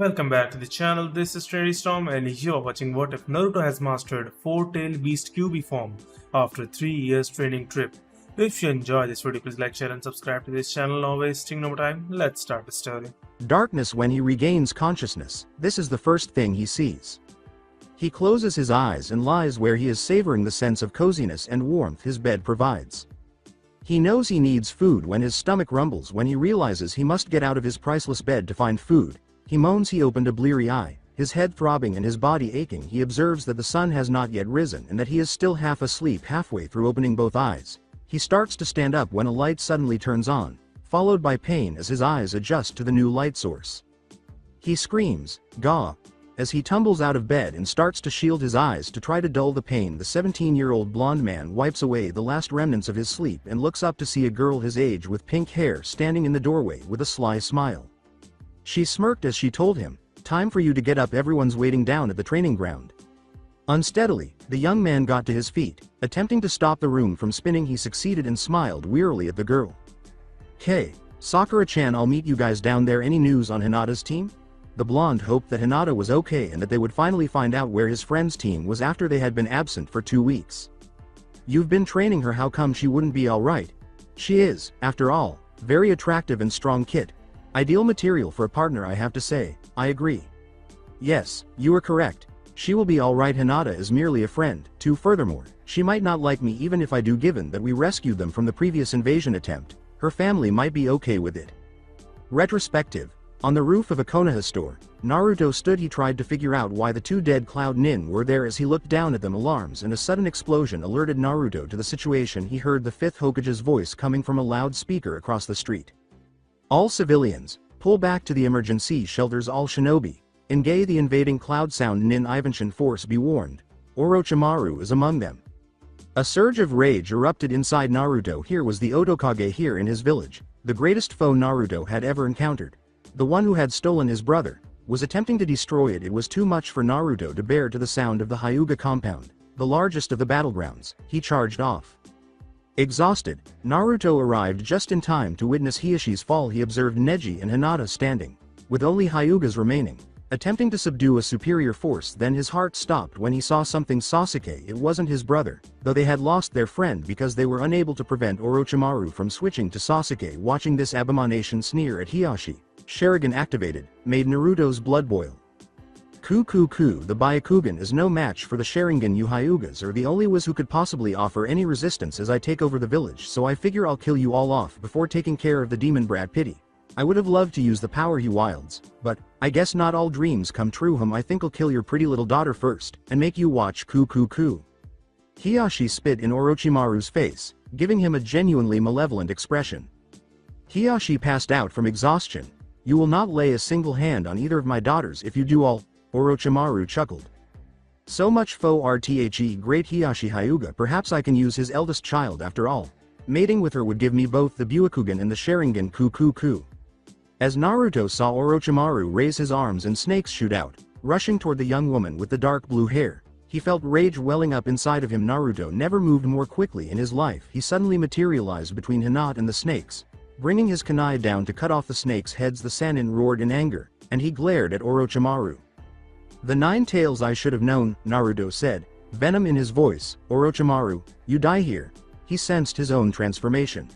Welcome back to the channel. This is Terry Storm and you're watching What If Naruto Has Mastered Four-Tailed Beast kyuubi form after a 3 years training trip. If you enjoy this video, please like, share and subscribe to this channel. Now wasting no time, let's start the story. Darkness. When he regains consciousness, this is the first thing he sees. He closes his eyes and lies where he is, savoring the sense of coziness and warmth his bed provides. He knows he needs food when his stomach rumbles. When he realizes he must get out of his priceless bed to find food, he moans. He opened a bleary eye, his head throbbing and his body aching. He observes that the sun has not yet risen and that he is still half asleep. Halfway through opening both eyes, he starts to stand up when a light suddenly turns on, followed by pain as his eyes adjust to the new light source. He screams, "Gah!" as he tumbles out of bed and starts to shield his eyes to try to dull the pain. The 17-year-old blonde man wipes away the last remnants of his sleep and looks up to see a girl his age with pink hair standing in the doorway with a sly smile. She smirked as she told him, "Time for you to get up, everyone's waiting down at the training ground." Unsteadily, the young man got to his feet, attempting to stop the room from spinning. He succeeded and smiled wearily at the girl. "Hey, Sakura-chan, I'll meet you guys down there. Any news on Hinata's team?" The blonde hoped that Hinata was okay and that they would finally find out where his friend's team was after they had been absent for 2 weeks. "You've been training her, how come she wouldn't be alright?" "She is, after all, very attractive and strong kid. Ideal material for a partner, I have to say." "I agree." "Yes, you are correct. She will be alright. Hinata is merely a friend, too. Furthermore, she might not like me even if I do, given that we rescued them from the previous invasion attempt. Her family might be okay with it." Retrospective. On the roof of a Konoha store, Naruto stood. He tried to figure out why the two dead Cloud Nin were there. As he looked down at them, alarms and a sudden explosion alerted Naruto to the situation. He heard the 5th Hokage's voice coming from a loudspeaker across the street. "All civilians, pull back to the emergency shelters. All shinobi, engage the invading Cloud Sound Nin Ivanshan force. Be warned, Orochimaru is among them." A surge of rage erupted inside Naruto. Here was the Otokage here in his village, the greatest foe Naruto had ever encountered. The one who had stolen his brother was attempting to destroy it. It was too much for Naruto to bear. To the sound of the Hyuga compound, the largest of the battlegrounds, he charged off. Exhausted, Naruto arrived just in time to witness Hiyoshi's fall. He observed Neji and Hinata standing, with only Hyugas remaining, attempting to subdue a superior force. Then his heart stopped when he saw something. Sasuke. It wasn't his brother, though they had lost their friend because they were unable to prevent Orochimaru from switching to Sasuke. Watching this abomination sneer at Hiyoshi, Sharingan activated, made Naruto's blood boil. "Ku. The Byakugan is no match for the Sharingan. You Hyugas are the only ones who could possibly offer any resistance as I take over the village, so I figure I'll kill you all off before taking care of the demon brat. Pity. I would have loved to use the power you wilds, but I guess not all dreams come true. I think I'll kill your pretty little daughter first, and make you watch. Ku. Hiyoshi spit in Orochimaru's face, giving him a genuinely malevolent expression. Hiyoshi passed out from exhaustion. "You will not lay a single hand on either of my daughters. If you do, all," Orochimaru chuckled. "So much for RTHE great Hiyoshi Hyuga. Perhaps I can use his eldest child after all. Mating with her would give me both the Byakugan and the Sharingan. Ku. As Naruto saw Orochimaru raise his arms and snakes shoot out, rushing toward the young woman with the dark blue hair, he felt rage welling up inside of him. Naruto never moved more quickly in his life. He suddenly materialized between Hinata and the snakes, bringing his kunai down to cut off the snakes' heads. The Sannin roared in anger, and he glared at Orochimaru. "The 9 tails, I should have known," Naruto said, venom in his voice. "Orochimaru, you die here." He sensed his own transformation.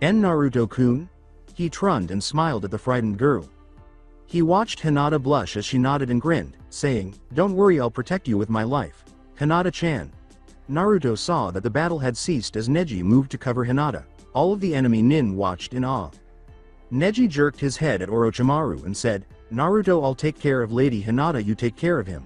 "En Naruto-kun?" He trunned and smiled at the frightened girl. He watched Hinata blush as she nodded and grinned, saying, "Don't worry, I'll protect you with my life, Hinata-chan." Naruto saw that the battle had ceased as Neji moved to cover Hinata. All of the enemy nin watched in awe. Neji jerked his head at Orochimaru and said, "Naruto, I'll take care of Lady Hinata, you take care of him."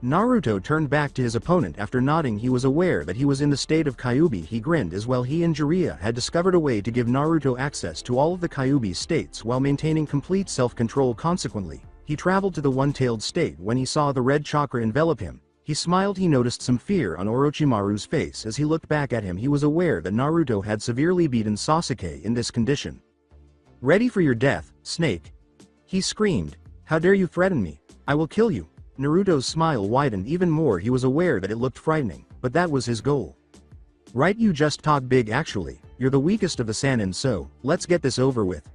Naruto turned back to his opponent. After nodding, he was aware that he was in the state of kyuubi. He grinned as well. He and Jiraiya had discovered a way to give Naruto access to all of the kyuubi states while maintaining complete self-control. Consequently, he traveled to the one-tailed state. When he saw the red chakra envelop him, he smiled. He noticed some fear on Orochimaru's face. As he looked back at him, he was aware that Naruto had severely beaten Sasuke in this condition. "Ready for your death, snake?" he screamed. "How dare you threaten me? I will kill you." Naruto's smile widened even more. He was aware that it looked frightening, but that was his goal. "Right, you just talk big. Actually, you're the weakest of the Sannin, so let's get this over with."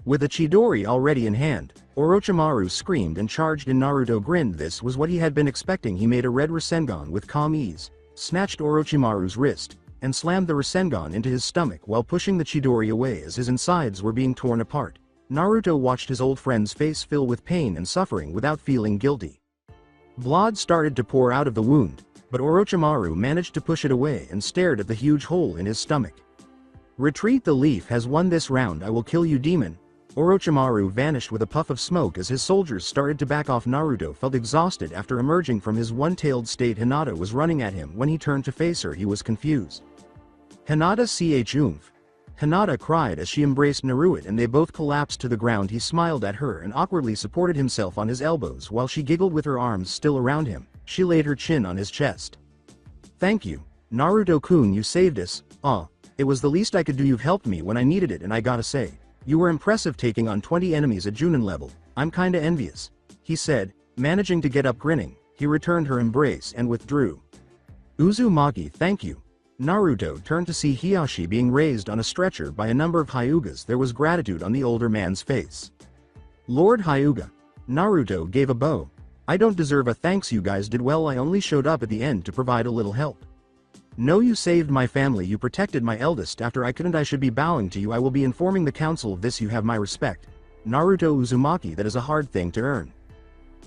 With a Chidori already in hand, Orochimaru screamed and charged and Naruto grinned. This was what he had been expecting. He made a red Rasengan with calm ease, snatched Orochimaru's wrist, and slammed the Rasengan into his stomach while pushing the Chidori away as his insides were being torn apart. Naruto watched his old friend's face fill with pain and suffering without feeling guilty. Blood started to pour out of the wound, but Orochimaru managed to push it away and stared at the huge hole in his stomach. "Retreat, the leaf has won this round. I will kill you, demon." Orochimaru vanished with a puff of smoke as his soldiers started to back off. Naruto felt exhausted after emerging from his one-tailed state. Hinata was running at him. When he turned to face her, he was confused. "Hinata ch. Hinata cried as she embraced Naruto and they both collapsed to the ground. He smiled at her and awkwardly supported himself on his elbows while she giggled with her arms still around him. She laid her chin on his chest. "Thank you, Naruto-kun, you saved us. It was the least I could do. You've helped me when I needed it, and I gotta say, you were impressive taking on 20 enemies at Junin level. I'm kinda envious," he said, managing to get up. Grinning, he returned her embrace and withdrew. "Uzumaki, thank you." Naruto turned to see Hiyashi being raised on a stretcher by a number of Hyugas. There was gratitude on the older man's face. "Lord Hyuga." Naruto gave a bow. "I don't deserve a thanks. You guys did well. I only showed up at the end to provide a little help. No, you saved my family. You protected my eldest after I couldn't. I should be bowing to you. I will be informing the council of this. You have my respect. Naruto Uzumaki. That is a hard thing to earn."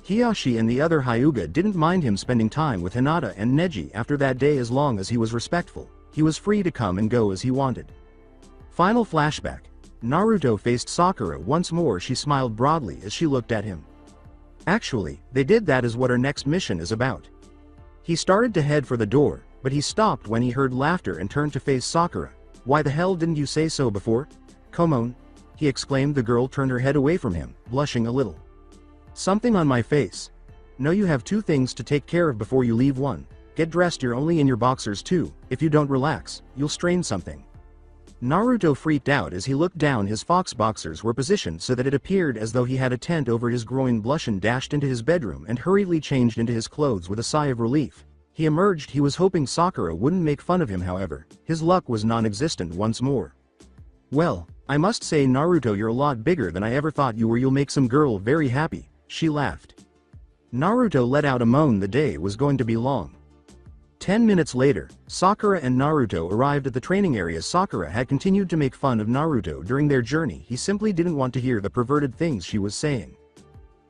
Hiyashi and the other Hyuga didn't mind him spending time with Hinata and Neji after that day. As long as he was respectful, he was free to come and go as he wanted. Final flashback. Naruto faced Sakura once more. She smiled broadly as she looked at him. "Actually, they did. That is what our next mission is about." He started to head for the door, but he stopped when he heard laughter and turned to face Sakura. "Why the hell didn't you say so before? Komon," he exclaimed. The girl turned her head away from him, blushing a little. "Something on my face." "No, you have two things to take care of before you leave. One, get dressed. You're only in your boxers. Two, if you don't relax, you'll strain something." Naruto freaked out as he looked down. His fox boxers were positioned so that it appeared as though he had a tent over his groin. Blushin dashed into his bedroom and hurriedly changed into his clothes with a sigh of relief. He emerged. He was hoping Sakura wouldn't make fun of him. However, his luck was non-existent once more. "Well, I must say, Naruto, you're a lot bigger than I ever thought you were. You'll make some girl very happy," she laughed. Naruto let out a moan. The day was going to be long. 10 minutes later, Sakura and Naruto arrived at the training area. Sakura had continued to make fun of Naruto during their journey. He simply didn't want to hear the perverted things she was saying.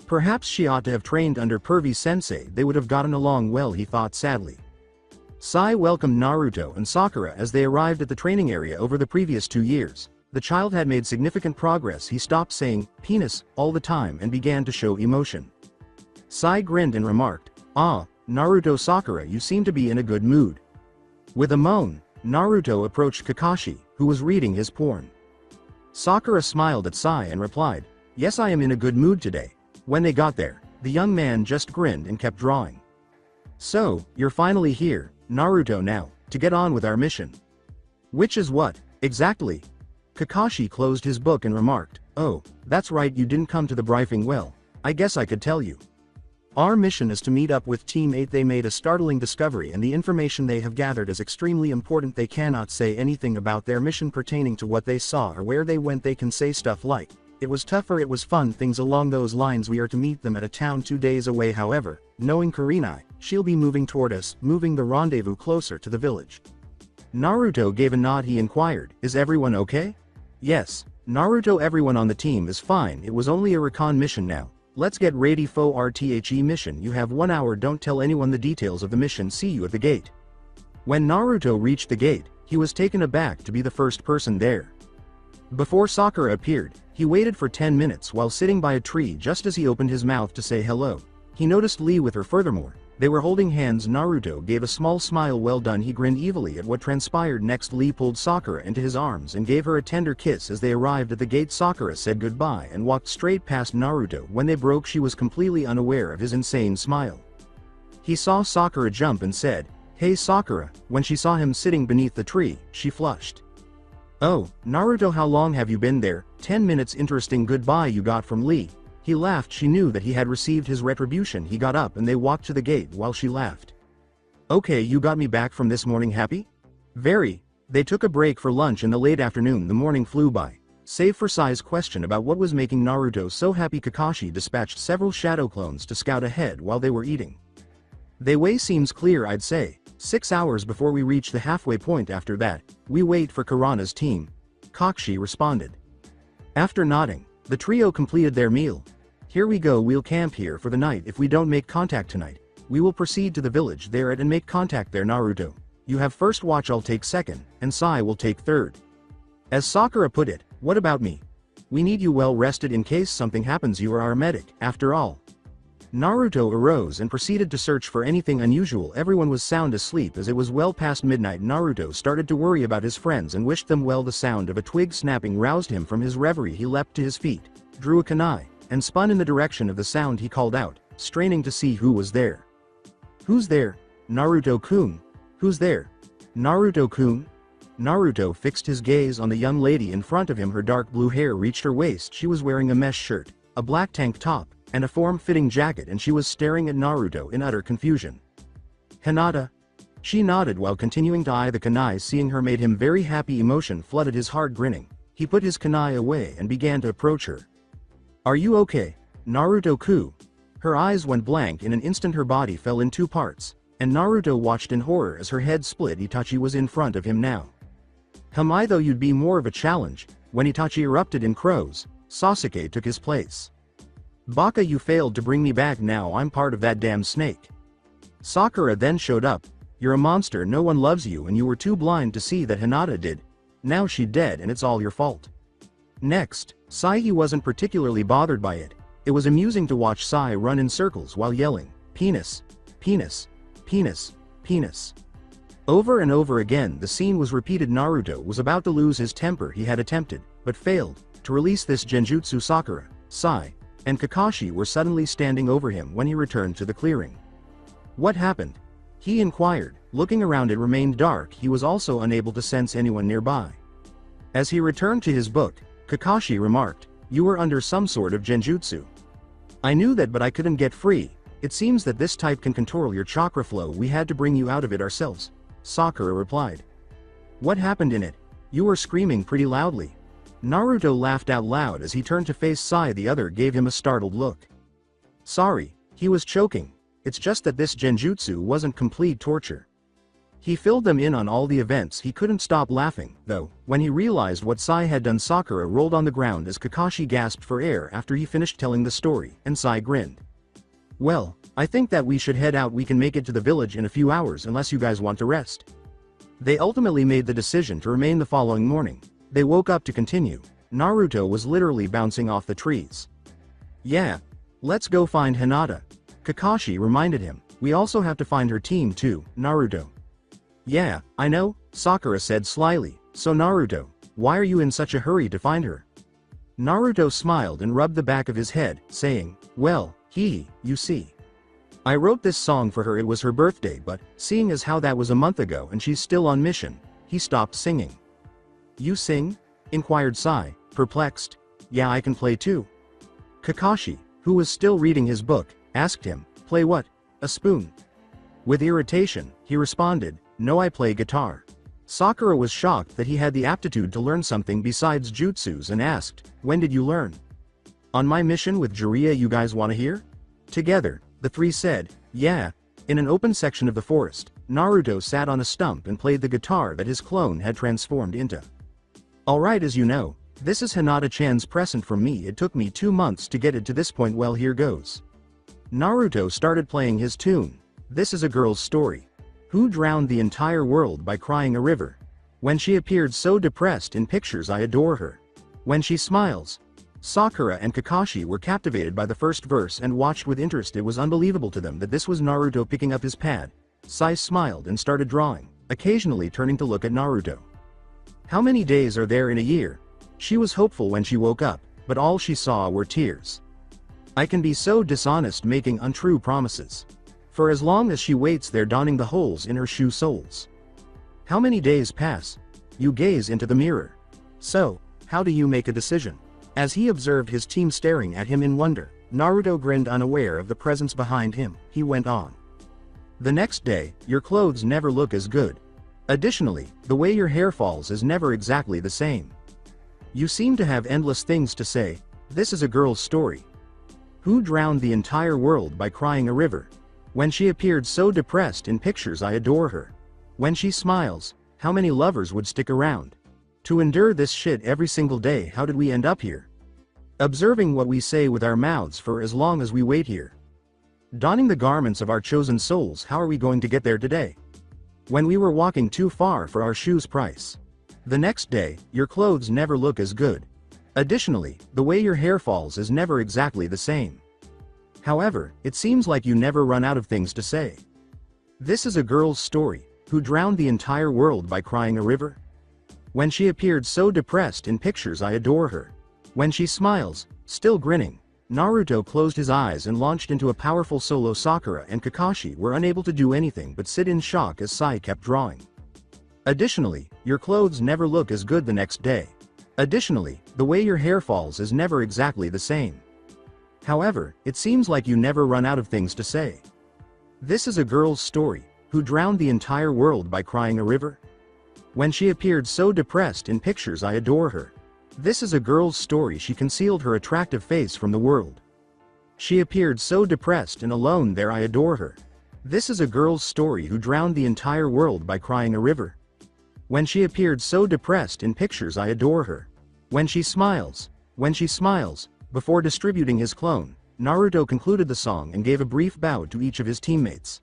Perhaps she ought to have trained under Pervy Sensei. They would have gotten along well, he thought sadly. Sai welcomed Naruto and Sakura as they arrived at the training area. Over the previous 2 years, the child had made significant progress. He stopped saying penis all the time and began to show emotion. Sai grinned and remarked, Naruto, Sakura, you seem to be in a good mood." With a moan, Naruto approached Kakashi, who was reading his porn. Sakura smiled at Sai and replied, "Yes, I am in a good mood today." When they got there, the young man just grinned and kept drawing. "So, you're finally here, Naruto. Now, to get on with our mission." "Which is what, exactly?" Kakashi closed his book and remarked, "Oh, that's right, you didn't come to the briefing. Well, I guess I could tell you. Our mission is to meet up with Team 8. They made a startling discovery and the information they have gathered is extremely important. They cannot say anything about their mission pertaining to what they saw or where they went. They can say stuff like, 'It was tough' or 'It was fun,' things along those lines. We are to meet them at a town 2 days away. However, knowing Kurenai, she'll be moving toward us, moving the rendezvous closer to the village." Naruto gave a nod. He inquired, "Is everyone okay?" "Yes, Naruto, everyone on the team is fine. It was only a recon mission. Now, let's get ready for our RTHE mission. You have 1 hour. Don't tell anyone the details of the mission. See you at the gate." When Naruto reached the gate, he was taken aback to be the first person there. Before Sakura appeared, he waited for 10 minutes while sitting by a tree. Just as he opened his mouth to say hello, he noticed Lee with her. Furthermore, they were holding hands. Naruto gave a small smile. "Well done." He grinned evilly at what transpired next. Lee pulled Sakura into his arms and gave her a tender kiss. As they arrived at the gate, Sakura said goodbye and walked straight past Naruto. When they broke, she was completely unaware of his insane smile. He saw Sakura jump and said, "Hey Sakura." When she saw him sitting beneath the tree, she flushed. "Oh, Naruto, how long have you been there?" 10 minutes. "Interesting goodbye you got from Lee." He laughed. She knew that he had received his retribution. He got up and they walked to the gate while she laughed. "Okay, you got me back from this morning. Happy?" "Very." They took a break for lunch in the late afternoon. The morning flew by. Save for Sai's question about what was making Naruto so happy, Kakashi dispatched several shadow clones to scout ahead while they were eating. "The way seems clear, I'd say. 6 hours before we reach the halfway point. After that, we wait for Kurana's team," Kakashi responded. After nodding, the trio completed their meal. "Here we go, we'll camp here for the night. If we don't make contact tonight, we will proceed to the village there and make contact there. Naruto, you have first watch, I'll take second, and Sai will take third." As Sakura put it, "What about me? We need you well rested in case something happens. You are our medic, after all." Naruto arose and proceeded to search for anything unusual. Everyone was sound asleep as it was well past midnight. Naruto started to worry about his friends and wished them well. The sound of a twig snapping roused him from his reverie. He leapt to his feet, drew a kunai, and spun in the direction of the sound. He called out, straining to see who was there. "Who's there? Naruto-kun? Who's there? Naruto-kun?" Naruto fixed his gaze on the young lady in front of him. Her dark blue hair reached her waist. She was wearing a mesh shirt, a black tank top, and a form-fitting jacket, and she was staring at Naruto in utter confusion. "Hinata?" She nodded while continuing to eye the kunai. Seeing her made him very happy. Emotion flooded his heart. Grinning, he put his kunai away and began to approach her. "Are you okay, Naruto-kun?" Her eyes went blank. In an instant her body fell in two parts, and Naruto watched in horror as her head split. Itachi was in front of him now. "I thought you'd be more of a challenge." When Itachi erupted in crows, Sasuke took his place. "Baka, you failed to bring me back. Now I'm part of that damn snake." Sakura then showed up. "You're a monster. No one loves you, and you were too blind to see that Hinata did. Now she dead and it's all your fault." Next, Sai. He wasn't particularly bothered by it. It was amusing to watch Sai run in circles while yelling, "Penis, penis, penis, penis." Over and over again the scene was repeated. Naruto was about to lose his temper. He had attempted, but failed, to release this genjutsu. Sakura, Sai, and Kakashi were suddenly standing over him when he returned to the clearing. "What happened?" he inquired. Looking around, it remained dark. He was also unable to sense anyone nearby. As he returned to his book, Kakashi remarked, "You were under some sort of genjutsu." "I knew that, but I couldn't get free. It seems that this type can control your chakra flow. We had to bring you out of it ourselves," Sakura replied. "What happened in it? You were screaming pretty loudly." Naruto laughed out loud as he turned to face Sai. The other gave him a startled look. "Sorry," he was choking. "It's just that this genjutsu wasn't complete torture." He filled them in on all the events. He couldn't stop laughing, though, when he realized what Sai had done. Sakura rolled on the ground as Kakashi gasped for air after he finished telling the story, and Sai grinned. "Well, I think that we should head out. We can make it to the village in a few hours unless you guys want to rest." They ultimately made the decision to remain. The following morning, they woke up to continue. Naruto was literally bouncing off the trees. "Yeah, let's go find Hinata," Kakashi reminded him. "We also have to find her team too, Naruto." "Yeah, I know," Sakura said slyly. "So Naruto, why are you in such a hurry to find her?" Naruto smiled and rubbed the back of his head, saying, "Well, you see, I wrote this song for her. It was her birthday, but, seeing as how that was a month ago and she's still on mission," he stopped singing. "You sing?" inquired Sai, perplexed. "Yeah, I can play too." Kakashi, who was still reading his book, asked him, "Play what? A spoon?" With irritation, he responded, "No, I play guitar." Sakura was shocked that he had the aptitude to learn something besides jutsus and asked, "When did you learn?" "On my mission with Jiraiya. You guys wanna hear?" Together, the three said, "Yeah." In an open section of the forest, Naruto sat on a stump and played the guitar that his clone had transformed into. "Alright, as you know, this is Hinata-chan's present from me. It took me 2 months to get it to this point. Well, here goes." Naruto started playing his tune. "This is a girl's story who drowned the entire world by crying a river. When she appeared so depressed in pictures, I adore her. When she smiles." Sakura and Kakashi were captivated by the first verse and watched with interest. It was unbelievable to them that this was Naruto picking up his pad. Sai smiled and started drawing, occasionally turning to look at Naruto. "How many days are there in a year?" She was hopeful when she woke up, but all she saw were tears. "I can be so dishonest, making untrue promises. For as long as she waits there, donning the holes in her shoe soles. How many days pass?" You gaze into the mirror. "So, how do you make a decision?" As he observed his team staring at him in wonder, Naruto grinned, unaware of the presence behind him. He went on. "The next day, your clothes never look as good. Additionally, the way your hair falls is never exactly the same. You seem to have endless things to say. This is a girl's story. Who drowned the entire world by crying a river? When she appeared so depressed in pictures, I adore her. When she smiles, how many lovers would stick around? To endure this shit every single day, how did we end up here? Observing what we say with our mouths for as long as we wait here. Donning the garments of our chosen souls, how are we going to get there today? When we were walking too far for our shoes' price. The next day, your clothes never look as good. Additionally, the way your hair falls is never exactly the same. However, it seems like you never run out of things to say. This is a girl's story, who drowned the entire world by crying a river. When she appeared so depressed in pictures, I adore her. When she smiles, still grinning, Naruto closed his eyes and launched into a powerful solo. Sakura and Kakashi were unable to do anything but sit in shock as Sai kept drawing. Additionally, your clothes never look as good the next day. Additionally, the way your hair falls is never exactly the same. However, it seems like you never run out of things to say. This is a girl's story, who drowned the entire world by crying a river. When she appeared so depressed in pictures, I adore her. This is a girl's story. She concealed her attractive face from the world. She appeared so depressed and alone there, I adore her. This is a girl's story who drowned the entire world by crying a river. When she appeared so depressed in pictures, I adore her. When she smiles, before distributing his clone, Naruto concluded the song and gave a brief bow to each of his teammates.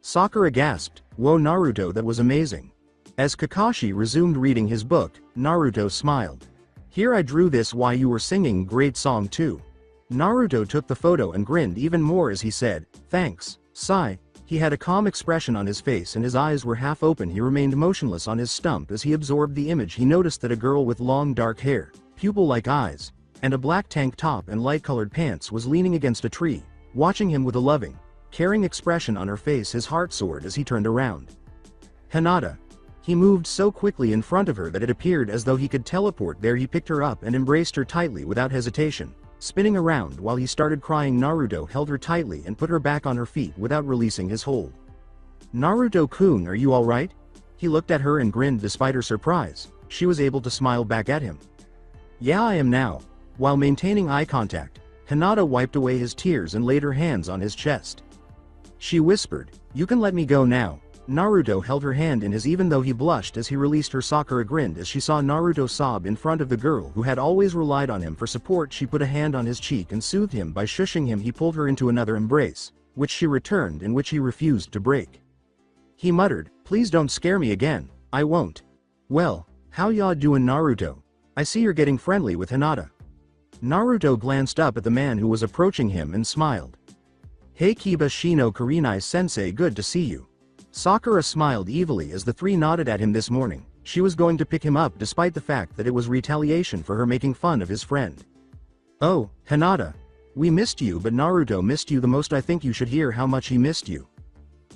Sakura gasped, "Whoa Naruto, that was amazing." As Kakashi resumed reading his book, Naruto smiled. "Here I drew this while you were singing, great song too." Naruto took the photo and grinned even more as he said, "Thanks, Sai." He had a calm expression on his face and his eyes were half open. He remained motionless on his stump as he absorbed the image. He noticed that a girl with long dark hair, pupil-like eyes, and a black tank top and light-colored pants was leaning against a tree, watching him with a loving, caring expression on her face. His heart soared as he turned around. Hinata. He moved so quickly in front of her that it appeared as though he could teleport there. He picked her up and embraced her tightly without hesitation. Spinning around while he started crying, Naruto held her tightly and put her back on her feet without releasing his hold. "Naruto-kun, are you alright?" He looked at her and grinned. Despite her surprise, she was able to smile back at him. "Yeah, I am now." While maintaining eye contact, Hinata wiped away his tears and laid her hands on his chest. She whispered, "You can let me go now." Naruto held her hand in his even though he blushed as he released her. Sakura grinned as she saw Naruto sob in front of the girl who had always relied on him for support. She put a hand on his cheek and soothed him by shushing him. He pulled her into another embrace, which she returned and which he refused to break. He muttered, "Please don't scare me again." "I won't." "Well, how ya doin', Naruto? I see you're getting friendly with Hinata." Naruto glanced up at the man who was approaching him and smiled. "Hey Kiba Shino Kurenai-sensei, good to see you." Sakura smiled evilly as the three nodded at him. This morning, she was going to pick him up despite the fact that it was retaliation for her making fun of his friend. "Oh, Hinata. We missed you, but Naruto missed you the most. I think you should hear how much he missed you."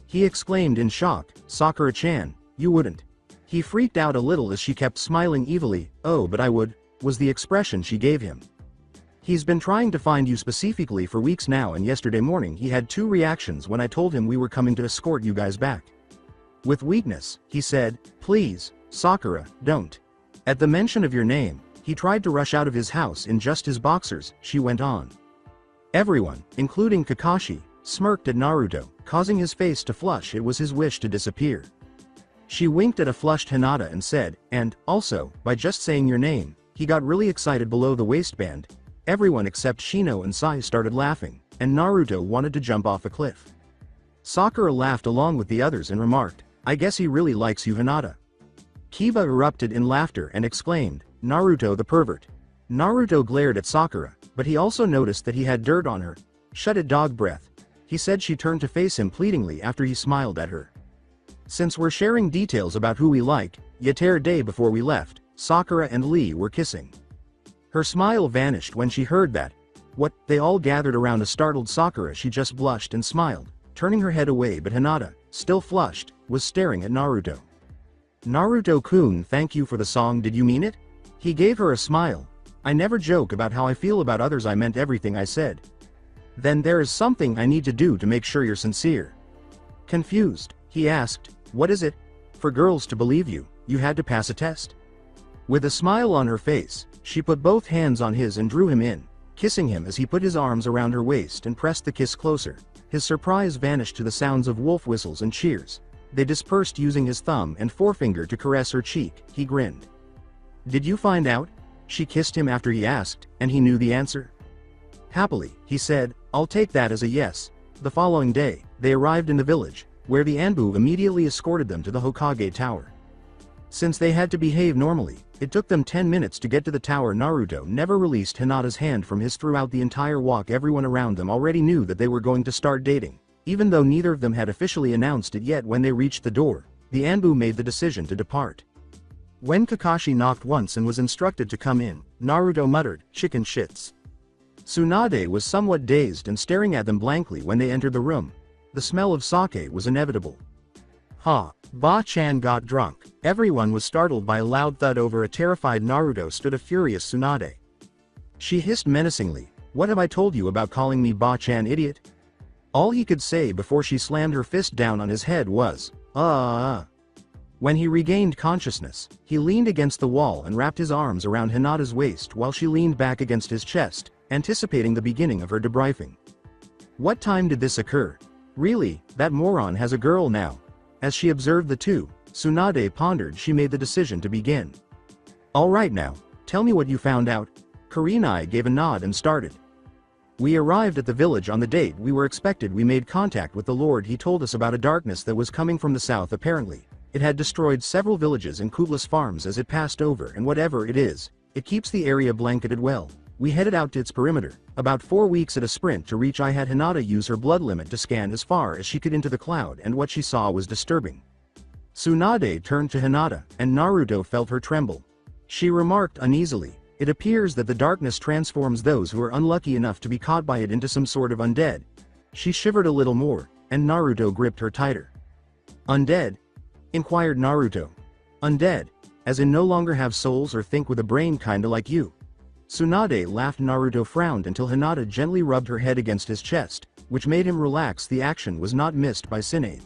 He exclaimed in shock, "Sakura-chan, you wouldn't." He freaked out a little as she kept smiling evilly. "Oh, but I would," was the expression she gave him. "He's been trying to find you specifically for weeks now, and yesterday morning he had two reactions when I told him we were coming to escort you guys back." With weakness, he said, "Please, Sakura, don't." At the mention of your name, he tried to rush out of his house in just his boxers, she went on. Everyone, including Kakashi, smirked at Naruto, causing his face to flush. It was his wish to disappear. She winked at a flushed Hinata and said, "And, also, by just saying your name, he got really excited below the waistband." Everyone except Shino and Sai started laughing, and Naruto wanted to jump off a cliff. Sakura laughed along with the others and remarked, "I guess he really likes you, Hinata." Kiba erupted in laughter and exclaimed, "Naruto the pervert." Naruto glared at Sakura, but he also noticed that he had dirt on her. "Shut it, dog breath," he said. She turned to face him pleadingly after he smiled at her. "Since we're sharing details about who we like, yesterday day before we left, Sakura and Lee were kissing." Her smile vanished when she heard that. "What?" They all gathered around a startled Sakura. She just blushed and smiled, turning her head away, but Hinata, still flushed, was staring at Naruto. "Naruto-kun, thank you for the song. Did you mean it?" He gave her a smile. "I never joke about how I feel about others. I meant everything I said." "Then there is something I need to do to make sure you're sincere." Confused, he asked, "What is it?" "For girls to believe you, you had to pass a test." With a smile on her face, She put both hands on his and drew him in, kissing him as he put his arms around her waist and pressed the kiss closer. His surprise vanished to the sounds of wolf whistles and cheers. They dispersed using his thumb and forefinger to caress her cheek. He grinned. "Did you find out?" She kissed him after he asked, and he knew the answer. Happily, he said, "I'll take that as a yes." The following day, they arrived in the village, where the Anbu immediately escorted them to the Hokage Tower. Since they had to behave normally, it took them 10 minutes to get to the tower. Naruto never released Hinata's hand from his throughout the entire walk. Everyone around them already knew that they were going to start dating, even though neither of them had officially announced it yet. When they reached the door, the Anbu made the decision to depart. When Kakashi knocked once and was instructed to come in, Naruto muttered, "Chicken shits." Tsunade was somewhat dazed and staring at them blankly when they entered the room. The smell of sake was inevitable. Ha! Ba-chan got drunk. Everyone was startled by a loud thud. Over a terrified Naruto stood a furious Tsunade. She hissed menacingly, "What have I told you about calling me Ba-chan, idiot?" All he could say before she slammed her fist down on his head was, When he regained consciousness, he leaned against the wall and wrapped his arms around Hinata's waist while she leaned back against his chest, anticipating the beginning of her debriefing. What time did this occur? Really, that moron has a girl now. As she observed the two, Tsunade pondered. She made the decision to begin. "Alright now, tell me what you found out." Kurenai gave a nod and started. "We arrived at the village on the date we were expected. We made contact with the Lord. He told us about a darkness that was coming from the south. Apparently, it had destroyed several villages and Kublis farms as it passed over, and whatever it is, it keeps the area blanketed well. We headed out to its perimeter, about 4 weeks at a sprint to reach. I had Hinata use her blood limit to scan as far as she could into the cloud, and what she saw was disturbing." Tsunade turned to Hinata, and Naruto felt her tremble. She remarked uneasily, "It appears that the darkness transforms those who are unlucky enough to be caught by it into some sort of undead." She shivered a little more, and Naruto gripped her tighter. "Undead?" inquired Naruto. "Undead, as in no longer have souls or think with a brain, kinda like you." Tsunade laughed. Naruto frowned until Hinata gently rubbed her head against his chest, which made him relax. The action was not missed by Tsunade.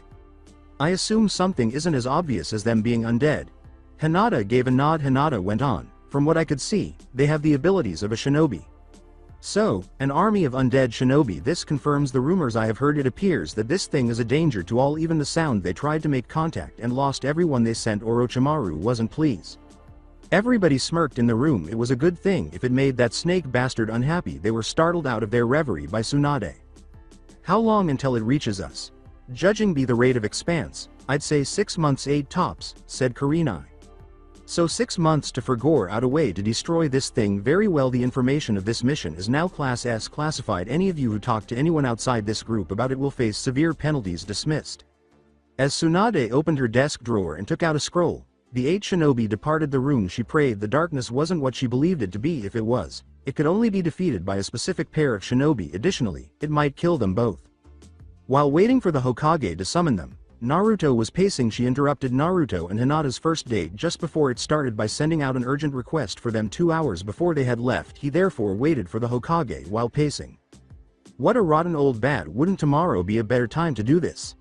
"I assume something isn't as obvious as them being undead." Hinata gave a nod. Hinata went on, "From what I could see, they have the abilities of a shinobi." "So, an army of undead shinobi. This confirms the rumors I have heard. It appears that this thing is a danger to all. Even the sound they tried to make contact and lost everyone they sent. Orochimaru wasn't pleased." Everybody smirked in the room. It was a good thing if it made that snake bastard unhappy. They were startled out of their reverie by Tsunade. "How long until it reaches us?" "Judging by the rate of expanse, I'd say 6 months, 8 tops," said Kurenai. "So 6 months to figure out a way to destroy this thing. Very well. The information of this mission is now Class S classified. Any of you who talk to anyone outside this group about it will face severe penalties." Dismissed. As Tsunade opened her desk drawer and took out a scroll, the 8 shinobi departed the room. She prayed the darkness wasn't what she believed it to be. If it was, it could only be defeated by a specific pair of shinobi. Additionally, it might kill them both. While waiting for the Hokage to summon them, Naruto was pacing. She interrupted Naruto and Hinata's first date just before it started by sending out an urgent request for them 2 hours before they had left. He therefore waited for the Hokage while pacing. "What a rotten old bat. Wouldn't tomorrow be a better time to do this?"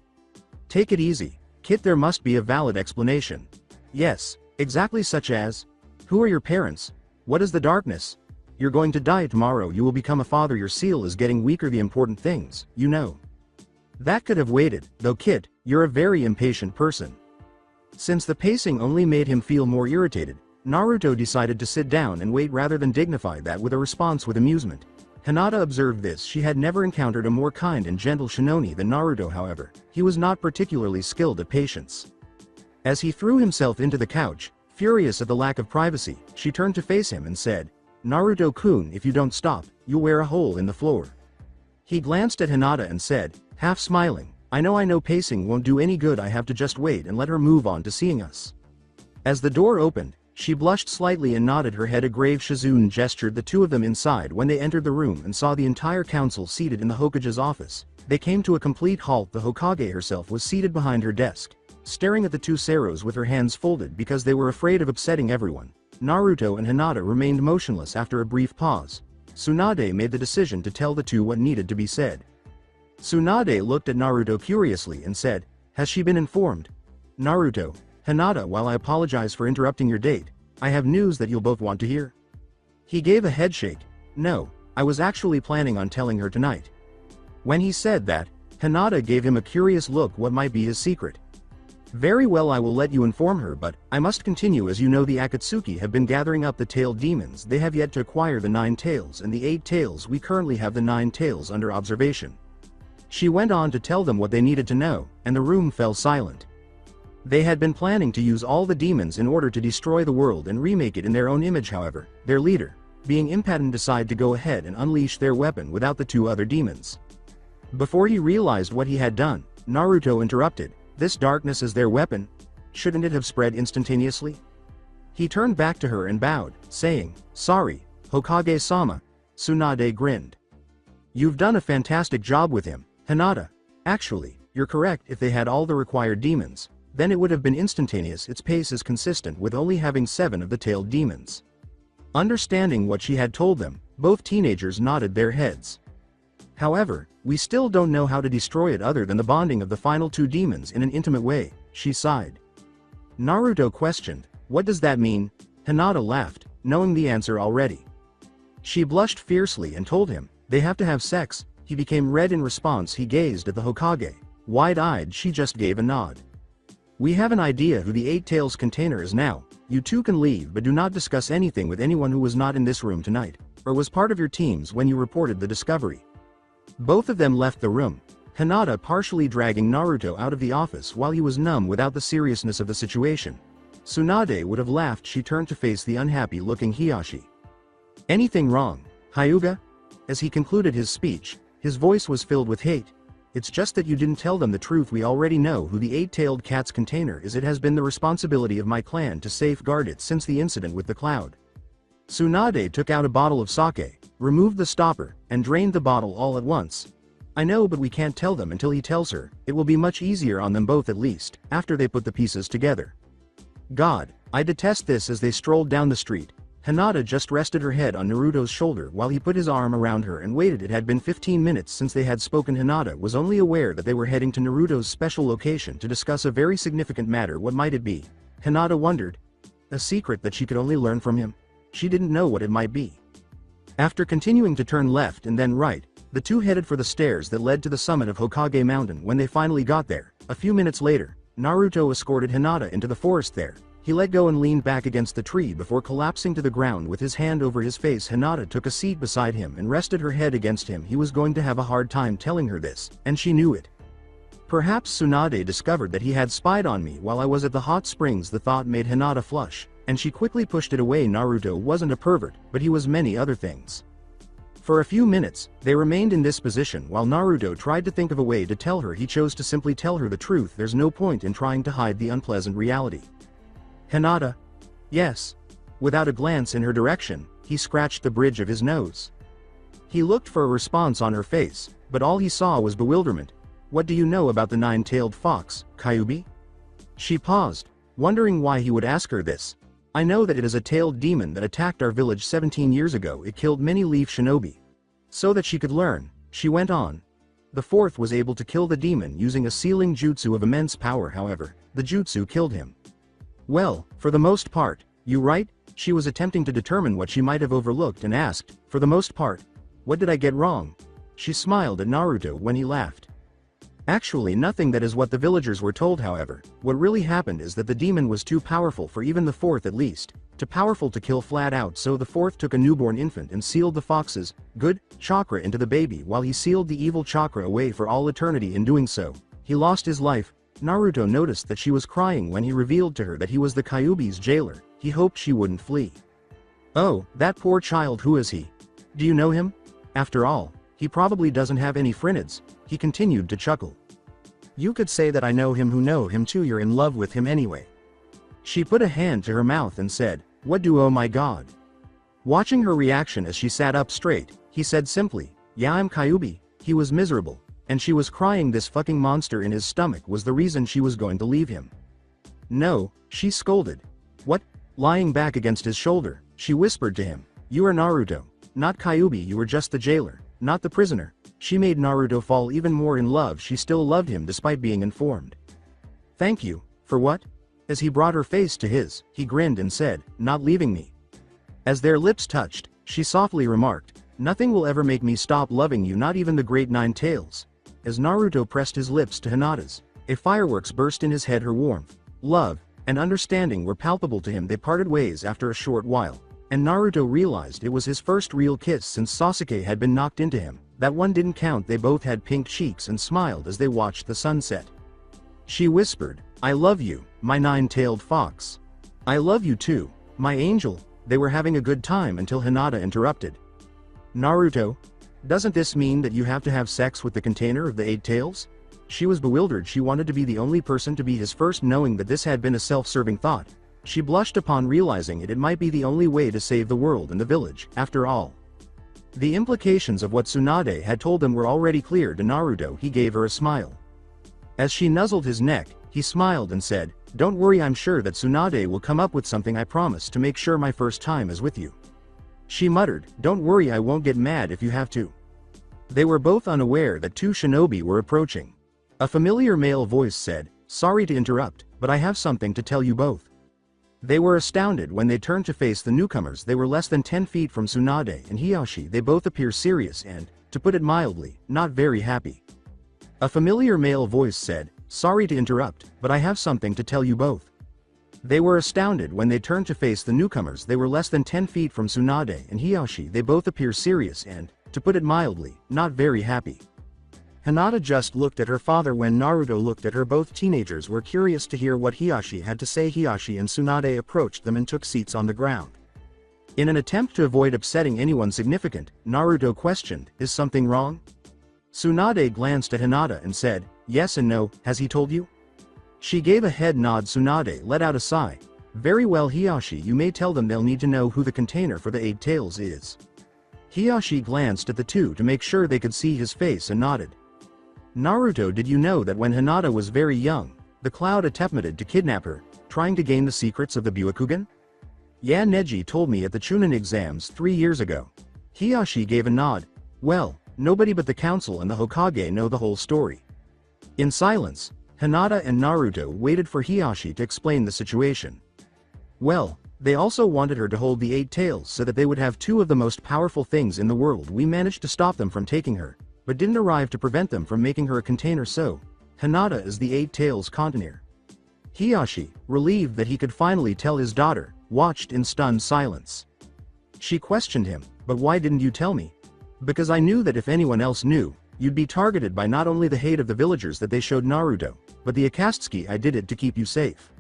"Take it easy, Kit. There must be a valid explanation." "Yes, exactly. Such as, who are your parents? What is the darkness? You're going to die tomorrow. You will become a father. Your seal is getting weaker. The important things, you know." That could have waited, though. Kit, you're a very impatient person. Since the pacing only made him feel more irritated, Naruto decided to sit down and wait rather than dignify that with a response with amusement. Hinata observed this. She had never encountered a more kind and gentle Shinoni than Naruto. However, he was not particularly skilled at patience. As he threw himself into the couch, furious at the lack of privacy, she turned to face him and said, "Naruto-kun, if you don't stop, you'll wear a hole in the floor." He glanced at Hinata and said, half smiling, I know pacing won't do any good. I have to just wait and let her move on to seeing us." As the door opened, she blushed slightly and nodded her head. A grave Shizune gestured the two of them inside. When they entered the room and saw the entire council seated in the Hokage's office, they came to a complete halt. The Hokage herself was seated behind her desk, staring at the two Seros with her hands folded because they were afraid of upsetting everyone. Naruto and Hinata remained motionless. After a brief pause, Tsunade made the decision to tell the two what needed to be said. Tsunade looked at Naruto curiously and said, "Has she been informed?" "Naruto, Hinata, while I apologize for interrupting your date, I have news that you'll both want to hear." He gave a headshake. No, I was actually planning on telling her tonight. When he said that, Hinata gave him a curious look. What might be his secret? Very well, I will let you inform her, but I must continue. As you know, the Akatsuki have been gathering up the tailed demons. They have yet to acquire the 9 tails and the 8 tails. We currently have the 9 tails under observation. She went on to tell them what they needed to know, and the room fell silent. They had been planning to use all the demons in order to destroy the world and remake it in their own image. However, their leader, being impatient, decided to go ahead and unleash their weapon without the 2 other demons. Before he realized what he had done, Naruto interrupted. This darkness is their weapon? Shouldn't it have spread instantaneously? He turned back to her and bowed, saying, "Sorry, Hokage-sama." Tsunade grinned. "You've done a fantastic job with him, Hinata. Actually, you're correct. If they had all the required demons, then it would have been instantaneous. Its pace is consistent with only having 7 of the tailed demons." Understanding what she had told them, both teenagers nodded their heads. "However, we still don't know how to destroy it other than the bonding of the final 2 demons in an intimate way," she sighed. Naruto questioned, "What does that mean?" Hinata laughed, knowing the answer already. She blushed fiercely and told him, "They have to have sex." He became red in response. He gazed at the Hokage. Wide-eyed, she just gave a nod. "We have an idea who the 8 tails container is now. You 2 can leave, but do not discuss anything with anyone who was not in this room tonight, or was part of your teams when you reported the discovery." Both of them left the room, Hinata partially dragging Naruto out of the office while he was numb without the seriousness of the situation. Tsunade would have laughed. She turned to face the unhappy-looking Hiyashi. "Anything wrong, Hyuga?" As he concluded his speech, his voice was filled with hate. "It's just that you didn't tell them the truth. We already know who the 8-tailed cat's container is. It has been the responsibility of my clan to safeguard it since the incident with the cloud." Tsunade took out a bottle of sake, removed the stopper, and drained the bottle all at once. "I know, but we can't tell them until he tells her. It will be much easier on them both, at least, after they put the pieces together." "God, I detest this." As they strolled down the street, Hinata just rested her head on Naruto's shoulder while he put his arm around her and waited. It had been 15 minutes since they had spoken. Hinata was only aware that they were heading to Naruto's special location to discuss a very significant matter. What might it be? Hinata wondered. A secret that she could only learn from him? She didn't know what it might be. After continuing to turn left and then right, the 2 headed for the stairs that led to the summit of Hokage Mountain. When they finally got there, a few minutes later, Naruto escorted Hinata into the forest there. He let go and leaned back against the tree before collapsing to the ground with his hand over his face. Hinata took a seat beside him and rested her head against him. He was going to have a hard time telling her this, and she knew it. Perhaps Tsunade discovered that he had spied on me while I was at the hot springs. The thought made Hinata flush, and she quickly pushed it away. Naruto wasn't a pervert, but he was many other things. For a few minutes, they remained in this position while Naruto tried to think of a way to tell her. He chose to simply tell her the truth. There's no point in trying to hide the unpleasant reality. "Hinata?" "Yes." Without a glance in her direction, he scratched the bridge of his nose. He looked for a response on her face, but all he saw was bewilderment. "What do you know about the 9-tailed fox, Kyuubi?" She paused, wondering why he would ask her this. "I know that it is a tailed demon that attacked our village 17 years ago. It killed many leaf shinobi." So that she could learn, she went on. "The 4th was able to kill the demon using a sealing jutsu of immense power. However, the jutsu killed him." "Well, for the most part, you right?" She was attempting to determine what she might have overlooked and asked, "For the most part, what did I get wrong?" She smiled at Naruto when he laughed. "Actually nothing. That is what the villagers were told. However, what really happened is that the demon was too powerful for even the 4th, at least, too powerful to kill flat out. So the 4th took a newborn infant and sealed the fox's good chakra into the baby. While he sealed the evil chakra away for all eternity. In doing so, he lost his life." Naruto noticed that she was crying when he revealed to her that he was the Kyuubi's jailer. He hoped she wouldn't flee. "Oh, that poor child. Who is he? Do you know him? After all, he probably doesn't have any friends." He continued to chuckle. "You could say that I know him who know him too. You're in love with him anyway." She put a hand to her mouth and said, "What do? Oh my God." Watching her reaction as she sat up straight, he said simply, "Yeah, I'm Kyuubi." He was miserable, and she was crying. This fucking monster in his stomach was the reason she was going to leave him. "No," she scolded. "What?" Lying back against his shoulder, she whispered to him, "You are Naruto, not Kyuubi. You were just the jailer, not the prisoner." She made Naruto fall even more in love. She still loved him despite being informed. "Thank you, for what?" As he brought her face to his, he grinned and said, "Not leaving me." As their lips touched, She softly remarked, "Nothing will ever make me stop loving you, not even the great nine tails." As Naruto pressed his lips to Hinata's, a fireworks burst in his head. Her warmth, love, and understanding were palpable to him. They parted ways after a short while, and Naruto realized it was his first real kiss since Sasuke had been knocked into him. That one didn't count. They both had pink cheeks and smiled as they watched the sunset. She whispered, "I love you, my nine-tailed fox. I love you too, my angel." They were having a good time until Hinata interrupted. "Naruto, doesn't this mean that you have to have sex with the container of the 8 tails?" She was bewildered. She wanted to be the only person to be his first, knowing that this had been a self-serving thought. She blushed upon realizing it might be the only way to save the world and the village, after all. The implications of what Tsunade had told them were already clear to Naruto. He gave her a smile. As she nuzzled his neck, he smiled and said, "Don't worry, I'm sure that Tsunade will come up with something. I promise to make sure my first time is with you." She muttered, "Don't worry, I won't get mad if you have to." They were both unaware that 2 shinobi were approaching. A familiar male voice said, "Sorry to interrupt, but I have something to tell you both." They were astounded when they turned to face the newcomers. They were less than 10 feet from Tsunade and Hiyashi. They both appear serious and, to put it mildly, not very happy. A familiar male voice said, "Sorry to interrupt, but I have something to tell you both." They were astounded when they turned to face the newcomers. They were less than 10 feet from Tsunade and Hiyashi. They both appear serious and, to put it mildly, not very happy. Hinata just looked at her father when Naruto looked at her. Both teenagers were curious to hear what Hiyashi had to say. Hiyashi and Tsunade approached them and took seats on the ground. In an attempt to avoid upsetting anyone significant, Naruto questioned, "Is something wrong?" Tsunade glanced at Hinata and said, "Yes and no. Has he told you?" She gave a head nod. Tsunade let out a sigh. "Very well, Hiyashi, you may tell them. They'll need to know who the container for the 8 tails is." Hiyashi glanced at the two to make sure they could see his face and nodded. "Naruto, did you know that when Hinata was very young, the cloud attempted to kidnap her, trying to gain the secrets of the Byakugan?" "Yeah, Neji told me at the Chunin exams 3 years ago." Hiyashi gave a nod. "Well, nobody but the council and the Hokage know the whole story." In silence, Hinata and Naruto waited for Hiyashi to explain the situation. "Well, they also wanted her to hold the 8 tails so that they would have 2 of the most powerful things in the world. We managed to stop them from taking her, but didn't arrive to prevent them from making her a container. So, Hinata is the 8 tails container." Hiyashi, relieved that he could finally tell his daughter, watched in stunned silence. She questioned him, "But why didn't you tell me?" "Because I knew that if anyone else knew, you'd be targeted by not only the hate of the villagers that they showed Naruto, but the Akatsuki. I did it to keep you safe."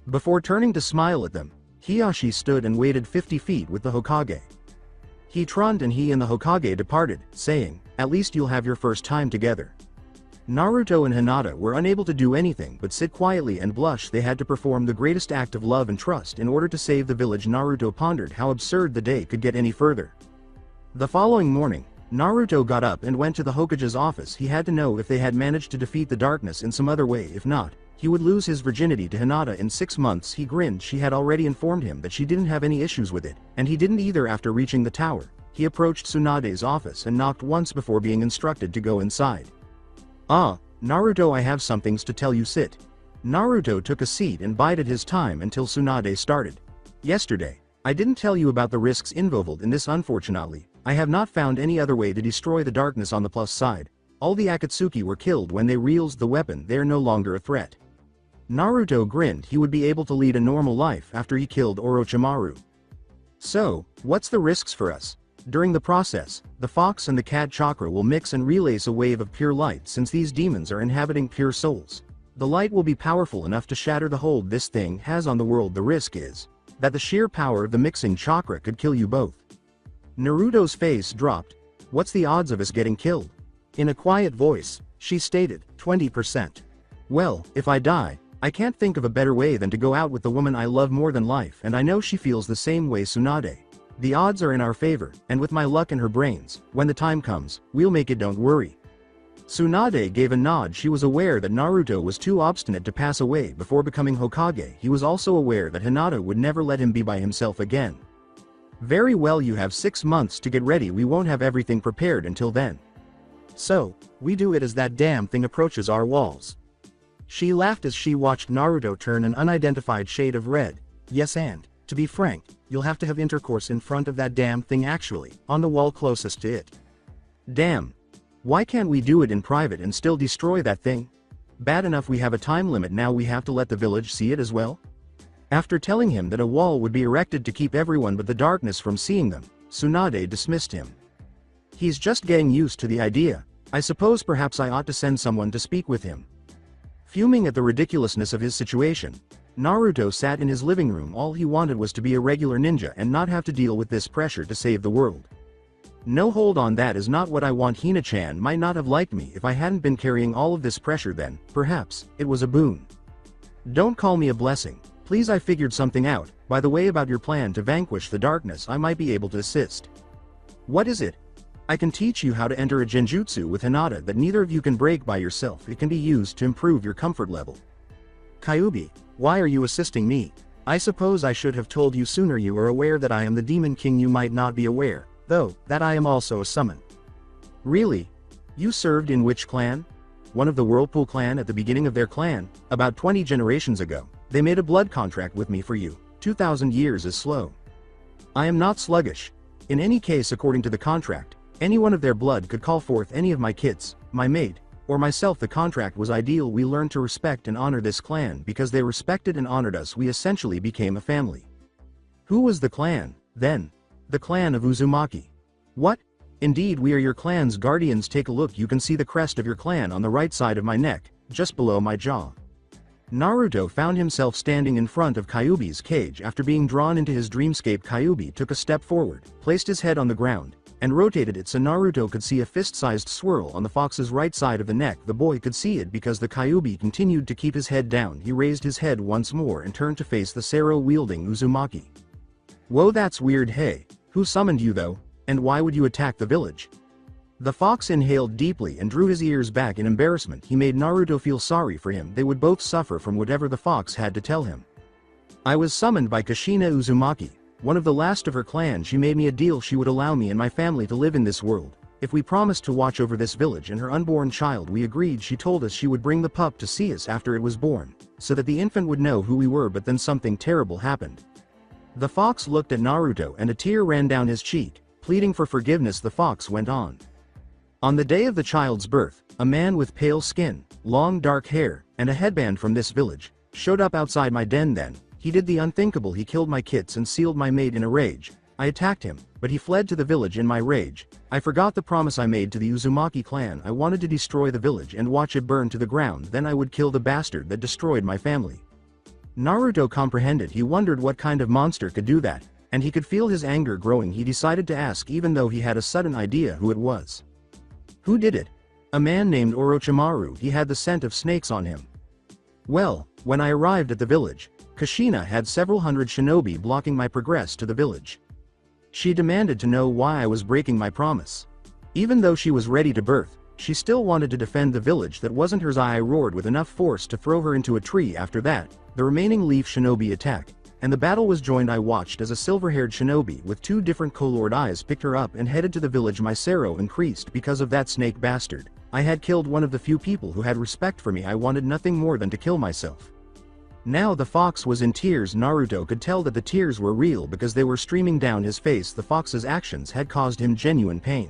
Before turning to smile at them, Hiyashi stood and waited 50 feet with the Hokage. He turned and he and the Hokage departed, saying, "At least you'll have your first time together." Naruto and Hinata were unable to do anything but sit quietly and blush. They had to perform the greatest act of love and trust in order to save the village. Naruto pondered how absurd the day could get any further. The following morning, Naruto got up and went to the Hokage's office. He had to know if they had managed to defeat the darkness in some other way. If not, he would lose his virginity to Hinata in 6 months. He grinned. She had already informed him that she didn't have any issues with it, and he didn't either. After reaching the tower, he approached Tsunade's office and knocked once before being instructed to go inside. "Ah, Naruto, I have some things to tell you. Sit." Naruto took a seat and bided his time until Tsunade started. "Yesterday, I didn't tell you about the risks involved in this. Unfortunately, I have not found any other way to destroy the darkness. On the plus side, all the Akatsuki were killed when they realized the weapon. They are no longer a threat." Naruto grinned. He would be able to lead a normal life after he killed Orochimaru. "So, what's the risks for us?" "During the process, the fox and the cat chakra will mix and release a wave of pure light. Since these demons are inhabiting pure souls, the light will be powerful enough to shatter the hold this thing has on the world. The risk is that the sheer power of the mixing chakra could kill you both." Naruto's face dropped. "What's the odds of us getting killed?" In a quiet voice, she stated, 20%. "Well, if I die, I can't think of a better way than to go out with the woman I love more than life, and I know she feels the same way. Tsunade. The odds are in our favor, and with my luck and her brains, when the time comes, we'll make it. Don't worry." Tsunade gave a nod. She was aware that Naruto was too obstinate to pass away before becoming Hokage. He was also aware that Hinata would never let him be by himself again. "Very well, you have 6 months to get ready. We won't have everything prepared until then. So, we do it as that damn thing approaches our walls." She laughed as she watched Naruto turn an unidentified shade of red. "Yes, and To be frank, you'll have to have intercourse in front of that damn thing actually, on the wall closest to it. Damn. Why can't we do it in private and still destroy that thing? Bad enough we have a time limit, now we have to let the village see it as well? After telling him that a wall would be erected to keep everyone but the darkness from seeing them, Tsunade dismissed him. He's just getting used to the idea. I suppose perhaps I ought to send someone to speak with him. Fuming at the ridiculousness of his situation, Naruto sat in his living room. All he wanted was to be a regular ninja and not have to deal with this pressure to save the world. No, hold on, that is not what I want. Hina-chan might not have liked me if I hadn't been carrying all of this pressure then, perhaps, it was a boon. Don't call me a blessing, please. I figured something out, by the way, about your plan to vanquish the darkness. I might be able to assist. What is it? I can teach you how to enter a genjutsu with Hinata that neither of you can break by yourself. It can be used to improve your comfort level. Kyuubi, why are you assisting me? I suppose I should have told you sooner. You are aware that I am the Demon King. You might not be aware, though, that I am also a summon. Really? You served in which clan? One of the Whirlpool clan. At the beginning of their clan, about 20 generations ago, they made a blood contract with me for you. 2,000 years is slow. I am not sluggish. In any case, according to the contract, any one of their blood could call forth any of my kids, my maid, or myself. The contract was ideal. We learned to respect and honor this clan because they respected and honored us. We essentially became a family. Who was the clan, then? The clan of Uzumaki. What? Indeed, we are your clan's guardians. Take a look, you can see the crest of your clan on the right side of my neck, just below my jaw. Naruto found himself standing in front of Kyuubi's cage after being drawn into his dreamscape. Kyuubi took a step forward, placed his head on the ground, and rotated it so Naruto could see a fist-sized swirl on the fox's right side of the neck. The boy could see it because the Kyuubi continued to keep his head down. He raised his head once more and turned to face the Sero-wielding Uzumaki. Whoa, that's weird. Hey, who summoned you though, and why would you attack the village? The fox inhaled deeply and drew his ears back in embarrassment. He made Naruto feel sorry for him. They would both suffer from whatever the fox had to tell him. I was summoned by Kushina Uzumaki, one of the last of her clan. She made me a deal. She would allow me and my family to live in this world if we promised to watch over this village and her unborn child. We agreed. She told us she would bring the pup to see us after it was born, so that the infant would know who we were. But then something terrible happened. The fox looked at Naruto and a tear ran down his cheek. Pleading for forgiveness, the fox went on. On the day of the child's birth, a man with pale skin, long dark hair, and a headband from this village showed up outside my den. Then he did the unthinkable. He killed my kids and sealed my maid. In a rage, I attacked him, but he fled to the village. In my rage, I forgot the promise I made to the Uzumaki clan. I wanted to destroy the village and watch it burn to the ground. Then I would kill the bastard that destroyed my family. Naruto comprehended. He wondered what kind of monster could do that, and he could feel his anger growing. He decided to ask, even though he had a sudden idea who it was. Who did it? A man named Orochimaru. He had the scent of snakes on him. Well, when I arrived at the village, Kushina had several hundred shinobi blocking my progress to the village. She demanded to know why I was breaking my promise. Even though she was ready to birth, she still wanted to defend the village that wasn't hers. I roared with enough force to throw her into a tree. After that, the remaining leaf shinobi attacked, and the battle was joined. I watched as a silver-haired shinobi with two different colored eyes picked her up and headed to the village. My sorrow increased because of that snake bastard. I had killed one of the few people who had respect for me. I wanted nothing more than to kill myself. Now the fox was in tears. Naruto could tell that the tears were real because they were streaming down his face. The fox's actions had caused him genuine pain.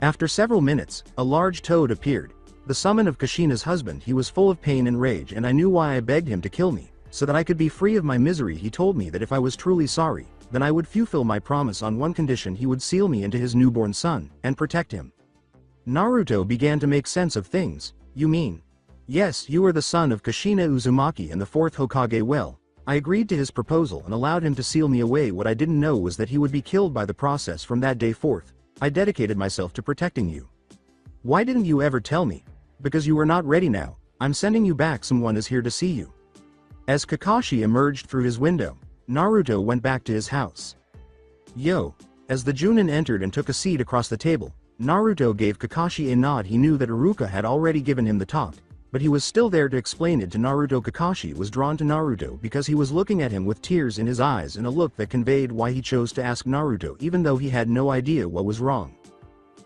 After several minutes, a large toad appeared, the summon of Kushina's husband. He was full of pain and rage, and I knew why. I begged him to kill me, so that I could be free of my misery. He told me that if I was truly sorry, then I would fulfill my promise on one condition: he would seal me into his newborn son, and protect him. Naruto began to make sense of things. You mean? Yes, you are the son of Kushina Uzumaki and the fourth Hokage. Well, I agreed to his proposal and allowed him to seal me away. What I didn't know was that he would be killed by the process. From that day forth, I dedicated myself to protecting you. Why didn't you ever tell me? Because you were not ready. Now, I'm sending you back. Someone is here to see you. As Kakashi emerged through his window, Naruto went back to his house. Yo! As the Junin entered and took a seat across the table, Naruto gave Kakashi a nod. He knew that Iruka had already given him the talk, but he was still there to explain it to Naruto. Kakashi was drawn to Naruto because he was looking at him with tears in his eyes and a look that conveyed why he chose to ask Naruto even though he had no idea what was wrong.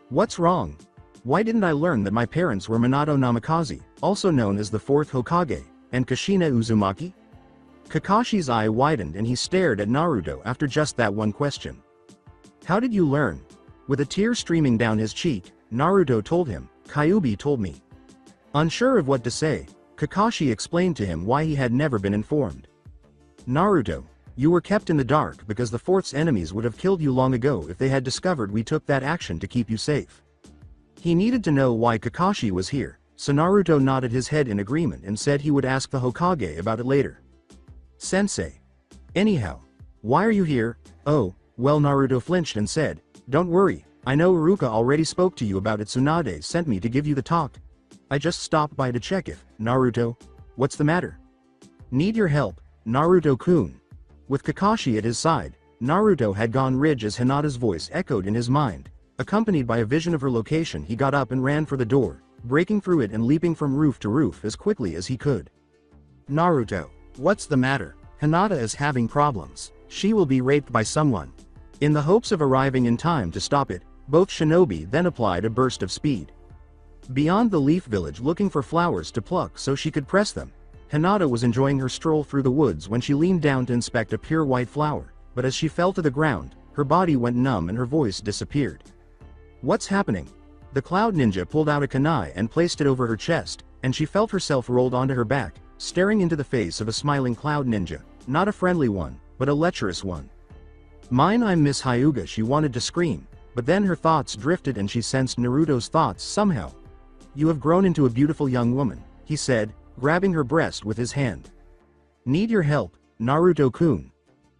What's wrong? Why didn't I learn that my parents were Minato Namikaze, also known as the fourth Hokage, and Kushina Uzumaki? Kakashi's eye widened and he stared at Naruto after just that one question. How did you learn? With a tear streaming down his cheek, Naruto told him, Kyuubi told me. Unsure of what to say, Kakashi explained to him why he had never been informed. Naruto, you were kept in the dark because the fort's enemies would have killed you long ago if they had discovered we took that action to keep you safe. He needed to know why Kakashi was here, so Naruto nodded his head in agreement and said he would ask the Hokage about it later. Sensei. Anyhow, why are you here? Oh, well, Naruto flinched and said, don't worry, I know Iruka already spoke to you about it. Tsunade sent me to give you the talk. I just stopped by to check if, Naruto, what's the matter? Need your help, Naruto-kun. With Kakashi at his side, Naruto had gone ridge as Hinata's voice echoed in his mind. Accompanied by a vision of her location, he got up and ran for the door, breaking through it and leaping from roof to roof as quickly as he could. Naruto, what's the matter? Hinata is having problems. She will be raped by someone. In the hopes of arriving in time to stop it, both shinobi then applied a burst of speed. Beyond the leaf village looking for flowers to pluck so she could press them, Hinata was enjoying her stroll through the woods when she leaned down to inspect a pure white flower, but as she fell to the ground, her body went numb and her voice disappeared. What's happening? The Cloud Ninja pulled out a kunai and placed it over her chest, and she felt herself rolled onto her back, staring into the face of a smiling Cloud Ninja, not a friendly one, but a lecherous one. I'm Miss Hyuga, she wanted to scream, but then her thoughts drifted and she sensed Naruto's thoughts somehow. You have grown into a beautiful young woman, he said, grabbing her breast with his hand. Need your help, Naruto-kun.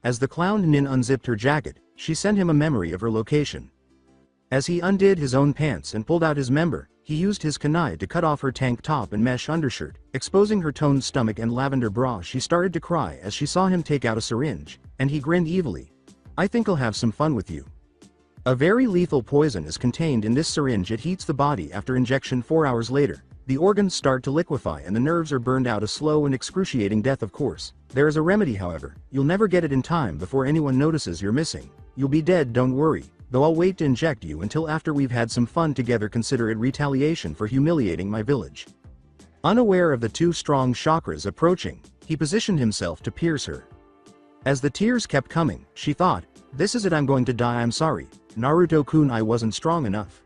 As the clown nin unzipped her jacket, she sent him a memory of her location. As he undid his own pants and pulled out his member, he used his kunai to cut off her tank top and mesh undershirt, exposing her toned stomach and lavender bra. She started to cry as she saw him take out a syringe, and he grinned evilly. I think I'll have some fun with you. A very lethal poison is contained in this syringe. It heats the body after injection. 4 hours later, the organs start to liquefy and the nerves are burned out. A slow and excruciating death, of course. There is a remedy, however. You'll never get it in time before anyone notices you're missing. You'll be dead, don't worry, though I'll wait to inject you until after we've had some fun together. Consider it retaliation for humiliating my village. Unaware of the two strong chakras approaching, he positioned himself to pierce her. As the tears kept coming, she thought, this is it, I'm going to die. I'm sorry, Naruto-kun, I wasn't strong enough.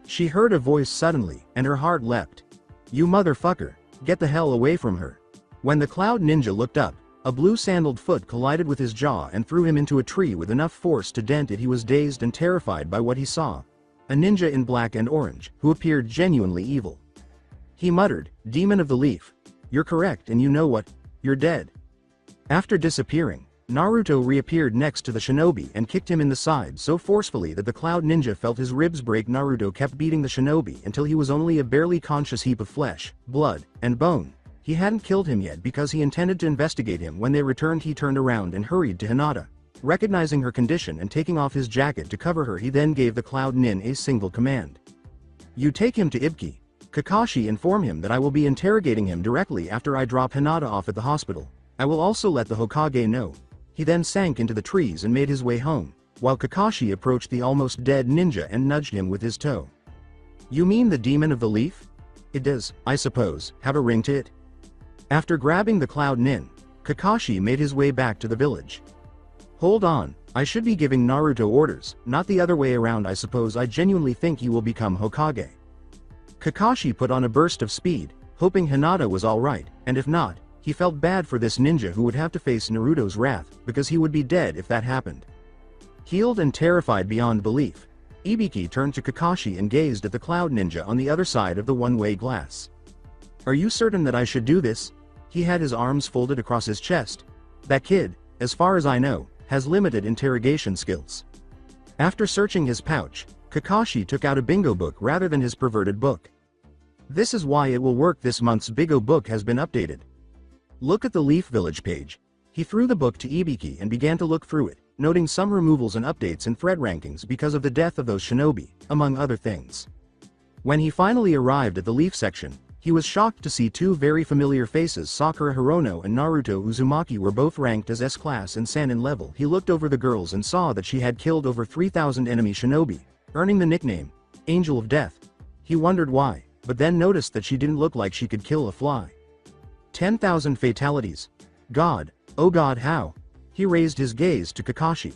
She heard a voice suddenly, and her heart leapt. You motherfucker, get the hell away from her. When the Cloud Ninja looked up, a blue sandaled foot collided with his jaw and threw him into a tree with enough force to dent it. He was dazed and terrified by what he saw. A ninja in black and orange, who appeared genuinely evil. He muttered, Demon of the Leaf. You're correct, and you know what? You're dead. After disappearing, Naruto reappeared next to the shinobi and kicked him in the side so forcefully that the Cloud Ninja felt his ribs break. Naruto kept beating the shinobi until he was only a barely conscious heap of flesh, blood, and bone. He hadn't killed him yet because he intended to investigate him. When they returned, he turned around and hurried to Hinata. Recognizing her condition and taking off his jacket to cover her, he then gave the Cloud Nin a single command. You take him to Ibiki. Kakashi, inform him that I will be interrogating him directly after I drop Hinata off at the hospital. I will also let the Hokage know. He then sank into the trees and made his way home, while Kakashi approached the almost dead ninja and nudged him with his toe. You mean the Demon of the Leaf? It does, I suppose, have a ring to it. After grabbing the Cloud Nin, Kakashi made his way back to the village. Hold on, I should be giving Naruto orders, not the other way around. I suppose I genuinely think he will become Hokage. Kakashi put on a burst of speed, hoping Hinata was alright, and if not, he felt bad for this ninja who would have to face Naruto's wrath, because he would be dead if that happened. Healed and terrified beyond belief, Ibiki turned to Kakashi and gazed at the Cloud Ninja on the other side of the one-way glass. Are you certain that I should do this? He had his arms folded across his chest. That kid, as far as I know, has limited interrogation skills. After searching his pouch, Kakashi took out a bingo book rather than his perverted book. This is why it will work. This month's bingo book has been updated. Look at the Leaf Village page. He threw the book to Ibiki and began to look through it, noting some removals and updates in thread rankings because of the death of those shinobi, among other things. When he finally arrived at the Leaf section, he was shocked to see two very familiar faces. Sakura Hirono and Naruto Uzumaki were both ranked as S-class and Sannin level. He looked over the girls and saw that she had killed over 3,000 enemy shinobi, earning the nickname, Angel of Death. He wondered why, but then noticed that she didn't look like she could kill a fly. 10,000 fatalities. God, Oh god, how? He raised his gaze to Kakashi.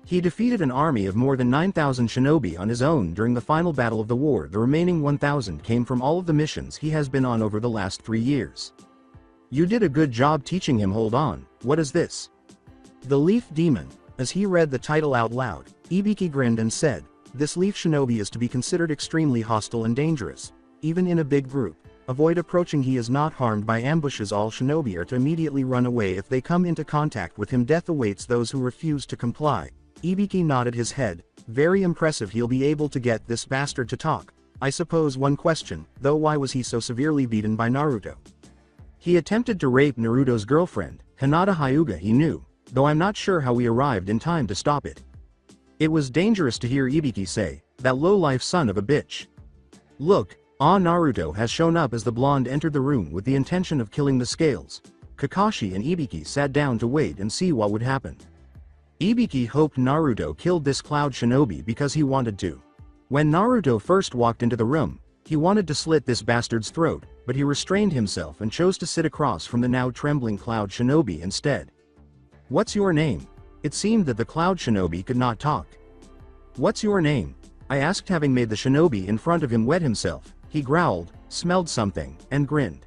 He defeated an army of more than 9,000 shinobi on his own during the final battle of the war. The remaining 1,000 came from all of the missions he has been on over the last 3 years. You did a good job teaching him. Hold on, what is this? The Leaf Demon. As he read the title out loud, Ibiki grinned and said, this leaf shinobi is to be considered extremely hostile and dangerous, even in a big group. Avoid approaching. He is not harmed by ambushes. All shinobi are to immediately run away if they come into contact with him. Death awaits those who refuse to comply. Ibiki nodded his head. Very impressive. He'll be able to get this bastard to talk. I suppose one question, though, why was he so severely beaten by Naruto? He attempted to rape Naruto's girlfriend, Hinata Hyuga. He knew, though I'm not sure how we arrived in time to stop it. It was dangerous to hear Ibiki say, that low-life son of a bitch. Look, Naruto has shown up. As the blonde entered the room with the intention of killing the Scales, Kakashi and Ibiki sat down to wait and see what would happen. Ibiki hoped Naruto killed this cloud shinobi because he wanted to. When Naruto first walked into the room, he wanted to slit this bastard's throat, but he restrained himself and chose to sit across from the now trembling cloud shinobi instead. What's your name? It seemed that the cloud shinobi could not talk. What's your name? I asked, having made the shinobi in front of him wet himself. He growled, smelled something, and grinned.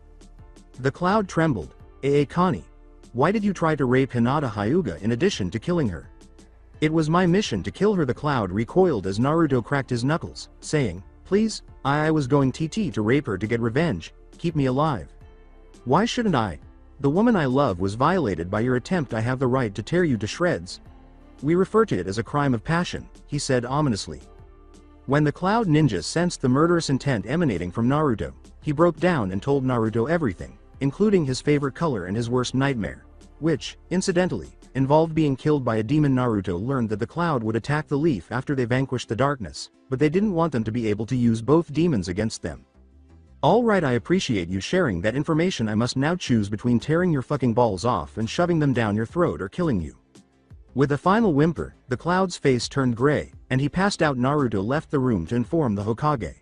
The cloud trembled. Kani. Why did you try to rape Hinata Hyuga in addition to killing her? It was my mission to kill her. The cloud recoiled as Naruto cracked his knuckles, saying, please, I was going to rape her to get revenge. Keep me alive. Why shouldn't I? The woman I love was violated by your attempt. I have the right to tear you to shreds. We refer to it as a crime of passion, he said ominously. When the cloud ninja sensed the murderous intent emanating from Naruto, he broke down and told Naruto everything, including his favorite color and his worst nightmare, which, incidentally, involved being killed by a demon. Naruto learned that the cloud would attack the leaf after they vanquished the darkness, but they didn't want them to be able to use both demons against them. Alright, I appreciate you sharing that information. I must now choose between tearing your fucking balls off and shoving them down your throat or killing you. With a final whimper, the cloud's face turned gray, and he passed out. Naruto left the room to inform the Hokage.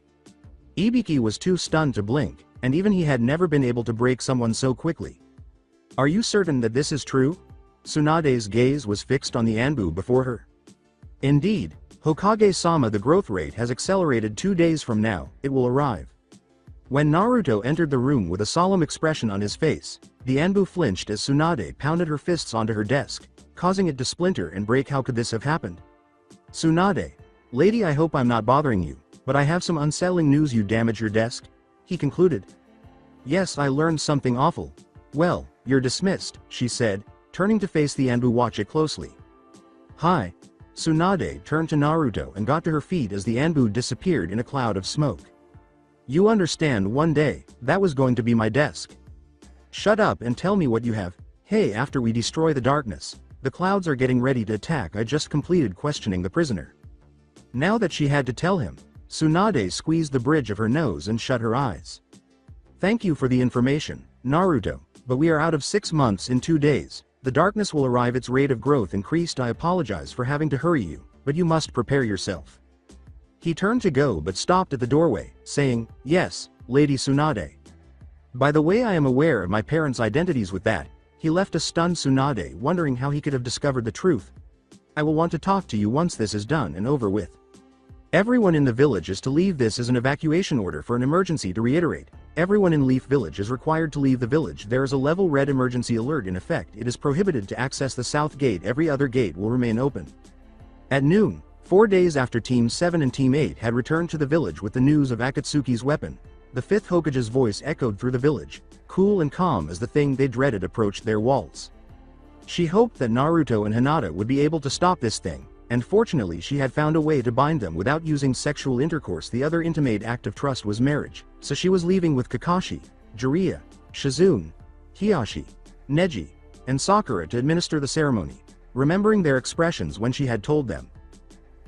Ibiki was too stunned to blink, and even he had never been able to break someone so quickly. Are you certain that this is true? Tsunade's gaze was fixed on the Anbu before her. Indeed, Hokage-sama, the growth rate has accelerated. 2 days from now, it will arrive. When Naruto entered the room with a solemn expression on his face, the Anbu flinched as Tsunade pounded her fists onto her desk, causing it to splinter and break. How could this have happened? Tsunade. Lady, I hope I'm not bothering you, but I have some unsettling news. You damaged your desk? He concluded. Yes, I learned something awful. Well, you're dismissed, she said, turning to face the Anbu. Watch it closely. Hi. Tsunade turned to Naruto and got to her feet as the Anbu disappeared in a cloud of smoke. You understand, one day, that was going to be my desk. Shut up and tell me what you have. Hey, after we destroy the darkness, the clouds are getting ready to attack. I just completed questioning the prisoner. Now that she had to tell him, Tsunade squeezed the bridge of her nose and shut her eyes. Thank you for the information, Naruto, but we are out of 6 months. In 2 days, the darkness will arrive. Its rate of growth increased. I apologize for having to hurry you, but you must prepare yourself. He turned to go but stopped at the doorway, saying, Yes, Lady Tsunade. By the way, I am aware of my parents' identities. With that, he left a stunned Tsunade wondering how he could have discovered the truth. I will want to talk to you once this is done and over with. Everyone in the village is to leave. This is an evacuation order for an emergency. To reiterate, everyone in Leaf Village is required to leave the village. There is a level red emergency alert in effect. It is prohibited to access the south gate. Every other gate will remain open. At noon, 4 days after Team 7 and Team 8 had returned to the village with the news of Akatsuki's weapon, the 5th Hokage's voice echoed through the village, cool and calm as the thing they dreaded approached their walls. She hoped that Naruto and Hinata would be able to stop this thing, and fortunately she had found a way to bind them without using sexual intercourse. The other intimate act of trust was marriage, so she was leaving with Kakashi, Jiraiya, Shizune, Hiyashi, Neji, and Sakura to administer the ceremony, remembering their expressions when she had told them.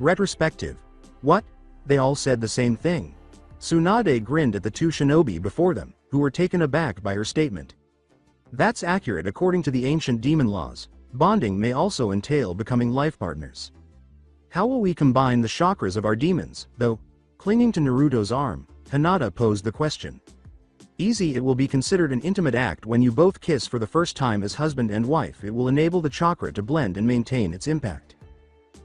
Retrospective. What? They all said the same thing. Tsunade grinned at the 2 shinobi before them, who were taken aback by her statement. That's accurate. According to the ancient demon laws, bonding may also entail becoming life partners. How will we combine the chakras of our demons, though? Clinging to Naruto's arm, Hinata posed the question. Easy. It will be considered an intimate act when you both kiss for the first time as husband and wife. It will enable the chakra to blend and maintain its impact.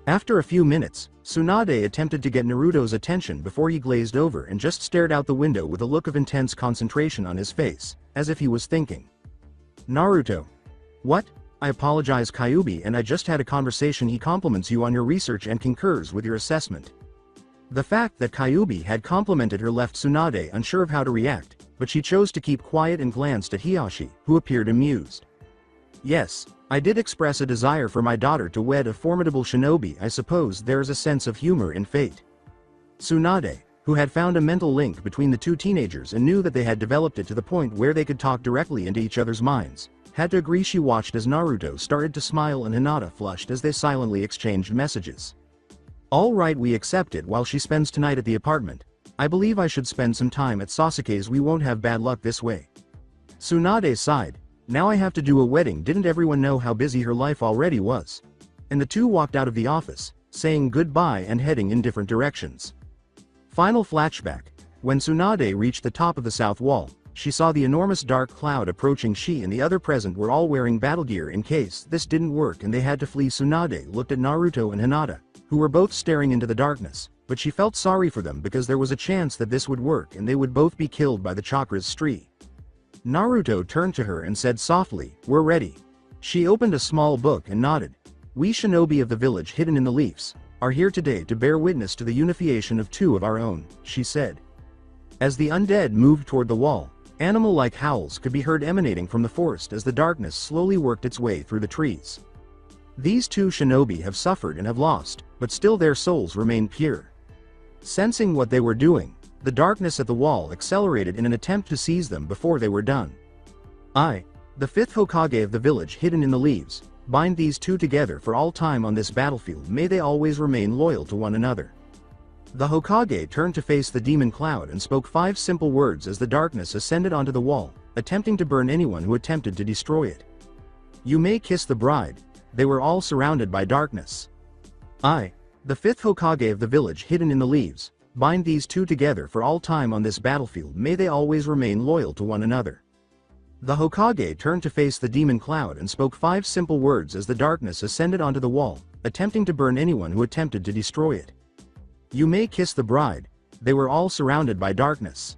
After a few minutes, Tsunade attempted to get Naruto's attention before he glazed over and just stared out the window with a look of intense concentration on his face, as if he was thinking. Naruto. What? I apologize, Kyuubi, and I just had a conversation. He compliments you on your research and concurs with your assessment. The fact that Kyuubi had complimented her left Tsunade unsure of how to react, but she chose to keep quiet and glanced at Hiyashi, who appeared amused. Yes, I did express a desire for my daughter to wed a formidable shinobi. I suppose there is a sense of humor in fate. Tsunade, who had found a mental link between the two teenagers and knew that they had developed it to the point where they could talk directly into each other's minds, had to agree. She watched as Naruto started to smile and Hinata flushed as they silently exchanged messages. All right, we accept it. While she spends tonight at the apartment, I believe I should spend some time at Sasuke's. We won't have bad luck this way. Tsunade sighed. Now I have to do a wedding. Didn't everyone know how busy her life already was? And the two walked out of the office, saying goodbye and heading in different directions. Final flashback. When Tsunade reached the top of the south wall, she saw the enormous dark cloud approaching. She and the other present were all wearing battle gear in case this didn't work and they had to flee. Tsunade looked at Naruto and Hinata, who were both staring into the darkness, but she felt sorry for them because there was a chance that this would work and they would both be killed by the chakra's tree. Naruto turned to her and said softly, "We're ready." She opened a small book and nodded. "We shinobi of the village hidden in the leaves are here today to bear witness to the unification of two of our own," she said. As the undead moved toward the wall, animal-like howls could be heard emanating from the forest as the darkness slowly worked its way through the trees. These two shinobi have suffered and have lost, but still their souls remain pure. Sensing what they were doing, the darkness at the wall accelerated in an attempt to seize them before they were done. I, the fifth Hokage of the village hidden in the leaves, bind these two together for all time on this battlefield. May they always remain loyal to one another. The Hokage turned to face the demon cloud and spoke 5 simple words as the darkness ascended onto the wall, attempting to burn anyone who attempted to destroy it. "You may kiss the bride." They were all surrounded by darkness. I, the fifth Hokage of the village hidden in the leaves, bind these two together for all time on this battlefield. May they always remain loyal to one another. The Hokage turned to face the demon cloud and spoke 5 simple words as the darkness ascended onto the wall, attempting to burn anyone who attempted to destroy it. "You may kiss the bride." They were all surrounded by darkness.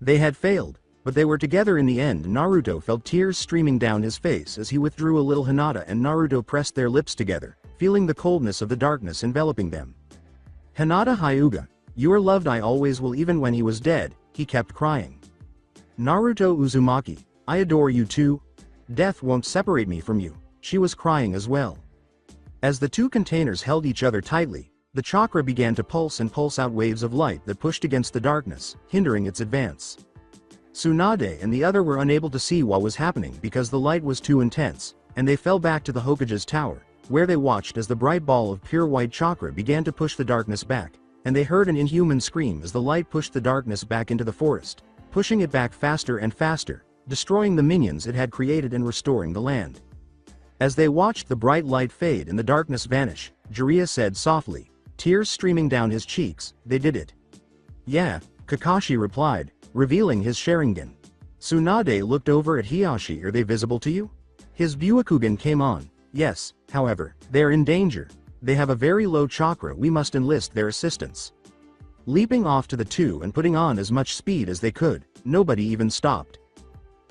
They had failed, but they were together in the end. Naruto felt tears streaming down his face as he withdrew a little. Hinata and Naruto pressed their lips together, feeling the coldness of the darkness enveloping them. "Hinata Hyuga, you are loved. I always will." Even when he was dead, he kept crying. "Naruto Uzumaki, I adore you too. Death won't separate me from you." She was crying as well. As the two containers held each other tightly, the chakra began to pulse and pulse out waves of light that pushed against the darkness, hindering its advance. Tsunade and the other were unable to see what was happening because the light was too intense, and they fell back to the Hokage's tower, where they watched as the bright ball of pure white chakra began to push the darkness back, and they heard an inhuman scream as the light pushed the darkness back into the forest, pushing it back faster and faster, destroying the minions it had created and restoring the land. As they watched the bright light fade and the darkness vanish, Jiraiya said softly, tears streaming down his cheeks, "They did it." "Yeah," Kakashi replied, revealing his Sharingan. Tsunade looked over at Hiyashi. "Are they visible to you?" His Byakugan came on. "Yes, however, they are in danger. They have a very low chakra. We must enlist their assistance." Leaping off to the two and putting on as much speed as they could, nobody even stopped.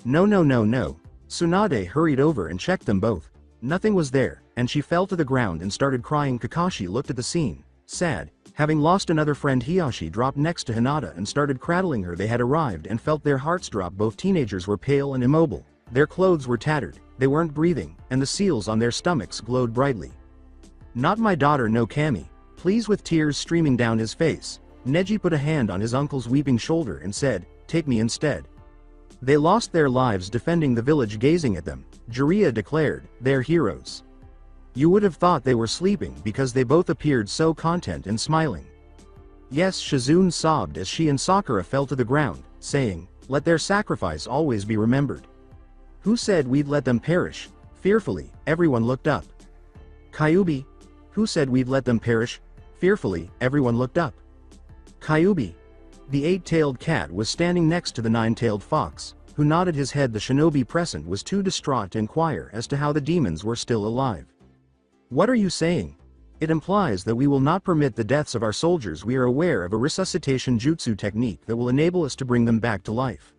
"No, no, no, no." Tsunade hurried over and checked them both. Nothing was there, and she fell to the ground and started crying. Kakashi looked at the scene, sad. Having lost another friend, Hiyashi dropped next to Hinata and started cradling her. They had arrived and felt their hearts drop. Both teenagers were pale and immobile. Their clothes were tattered, they weren't breathing, and the seals on their stomachs glowed brightly. "Not my daughter, no Kami, please." With tears streaming down his face, Neji put a hand on his uncle's weeping shoulder and said, "Take me instead." They lost their lives defending the village. Gazing at them, Jiraiya declared, "They're heroes." You would have thought they were sleeping because they both appeared so content and smiling. Yes, Shizune sobbed as she and Sakura fell to the ground, saying, "Let their sacrifice always be remembered." "Who said we'd let them perish?" Fearfully, everyone looked up. "Kyuubi." "Who said we'd let them perish?" Fearfully, everyone looked up. "Kyuubi." The 8-tailed cat was standing next to the 9-tailed fox, who nodded his head. The shinobi present was too distraught to inquire as to how the demons were still alive. "What are you saying? It implies that we will not permit the deaths of our soldiers. We are aware of a resuscitation jutsu technique that will enable us to bring them back to life."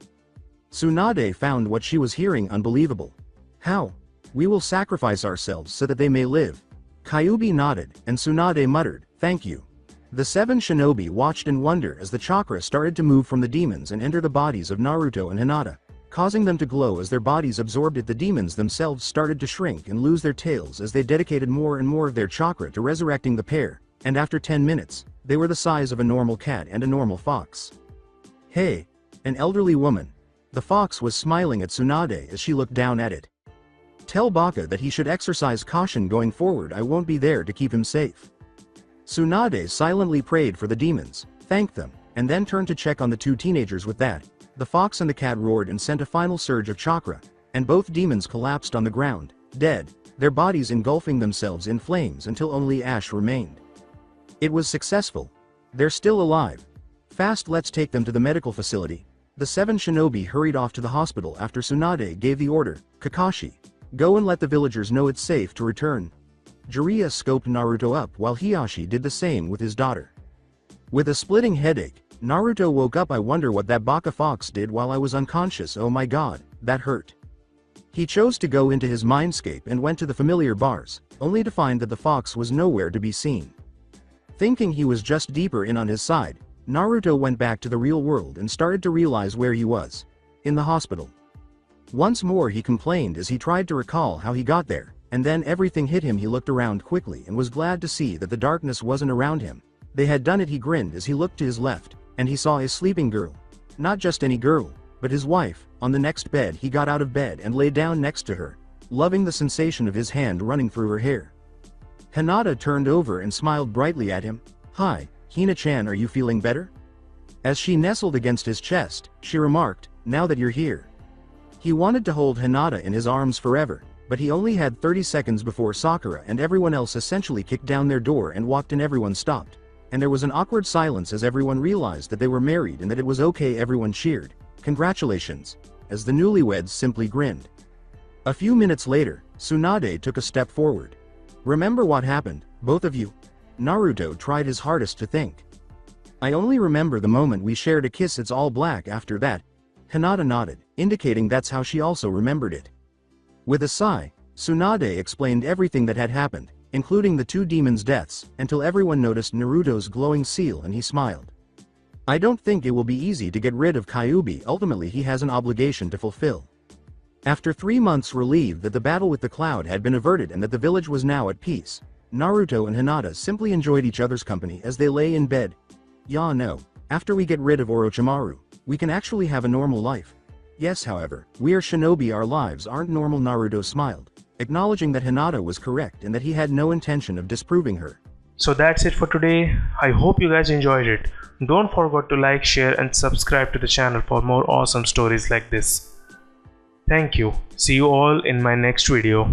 Tsunade found what she was hearing unbelievable. "How? We will sacrifice ourselves so that they may live." Kyuubi nodded, and Tsunade muttered, "Thank you." The 7 shinobi watched in wonder as the chakra started to move from the demons and enter the bodies of Naruto and Hinata, causing them to glow as their bodies absorbed it. The demons themselves started to shrink and lose their tails as they dedicated more and more of their chakra to resurrecting the pair, and after 10 minutes, they were the size of a normal cat and a normal fox. "Hey, an elderly woman." The fox was smiling at Tsunade as she looked down at it. "Tell Baka that he should exercise caution going forward. I won't be there to keep him safe." Tsunade silently prayed for the demons, thanked them, and then turned to check on the 2 teenagers. With that, the fox and the cat roared and sent a final surge of chakra, and both demons collapsed on the ground, dead, their bodies engulfing themselves in flames until only ash remained. It was successful. They're still alive. Fast, let's take them to the medical facility. The 7 shinobi hurried off to the hospital after Tsunade gave the order, "Kakashi, go and let the villagers know it's safe to return." Jiraiya scoped Naruto up while Hiyashi did the same with his daughter. With a splitting headache, Naruto woke up. "I wonder what that Baka fox did while I was unconscious. Oh my god, that hurt." He chose to go into his mindscape and went to the familiar bars, only to find that the fox was nowhere to be seen. Thinking he was just deeper in on his side, Naruto went back to the real world and started to realize where he was. In the hospital. Once more he complained as he tried to recall how he got there, and then everything hit him. He looked around quickly and was glad to see that the darkness wasn't around him. They had done it. He grinned as he looked to his left, and he saw his sleeping girl. Not just any girl, but his wife, on the next bed. He got out of bed and lay down next to her, loving the sensation of his hand running through her hair. Hinata turned over and smiled brightly at him. "Hi, Hina-chan, are you feeling better?" As she nestled against his chest, she remarked, "Now that you're here." He wanted to hold Hinata in his arms forever, but he only had 30 seconds before Sakura and everyone else essentially kicked down their door and walked in. Everyone stopped, and there was an awkward silence as everyone realized that they were married and that it was okay. Everyone cheered, "Congratulations," as the newlyweds simply grinned. A few minutes later, Tsunade took a step forward. "Remember what happened, both of you?" Naruto tried his hardest to think. "I only remember the moment we shared a kiss. It's all black after that." Hinata nodded, indicating that's how she also remembered it. With a sigh, Tsunade explained everything that had happened, including the 2 demons' deaths, until everyone noticed Naruto's glowing seal and he smiled. "I don't think it will be easy to get rid of Kyuubi. Ultimately he has an obligation to fulfill." After 3 months relieved that the battle with the cloud had been averted and that the village was now at peace, Naruto and Hinata simply enjoyed each other's company as they lay in bed. "Yeah, no. After we get rid of Orochimaru, we can actually have a normal life. Yes, however, we are shinobi. Our lives aren't normal." Naruto smiled, acknowledging that Hinata was correct and that he had no intention of disproving her. So that's it for today. I hope you guys enjoyed it. Don't forget to like, share and subscribe to the channel for more awesome stories like this. Thank you. See you all in my next video.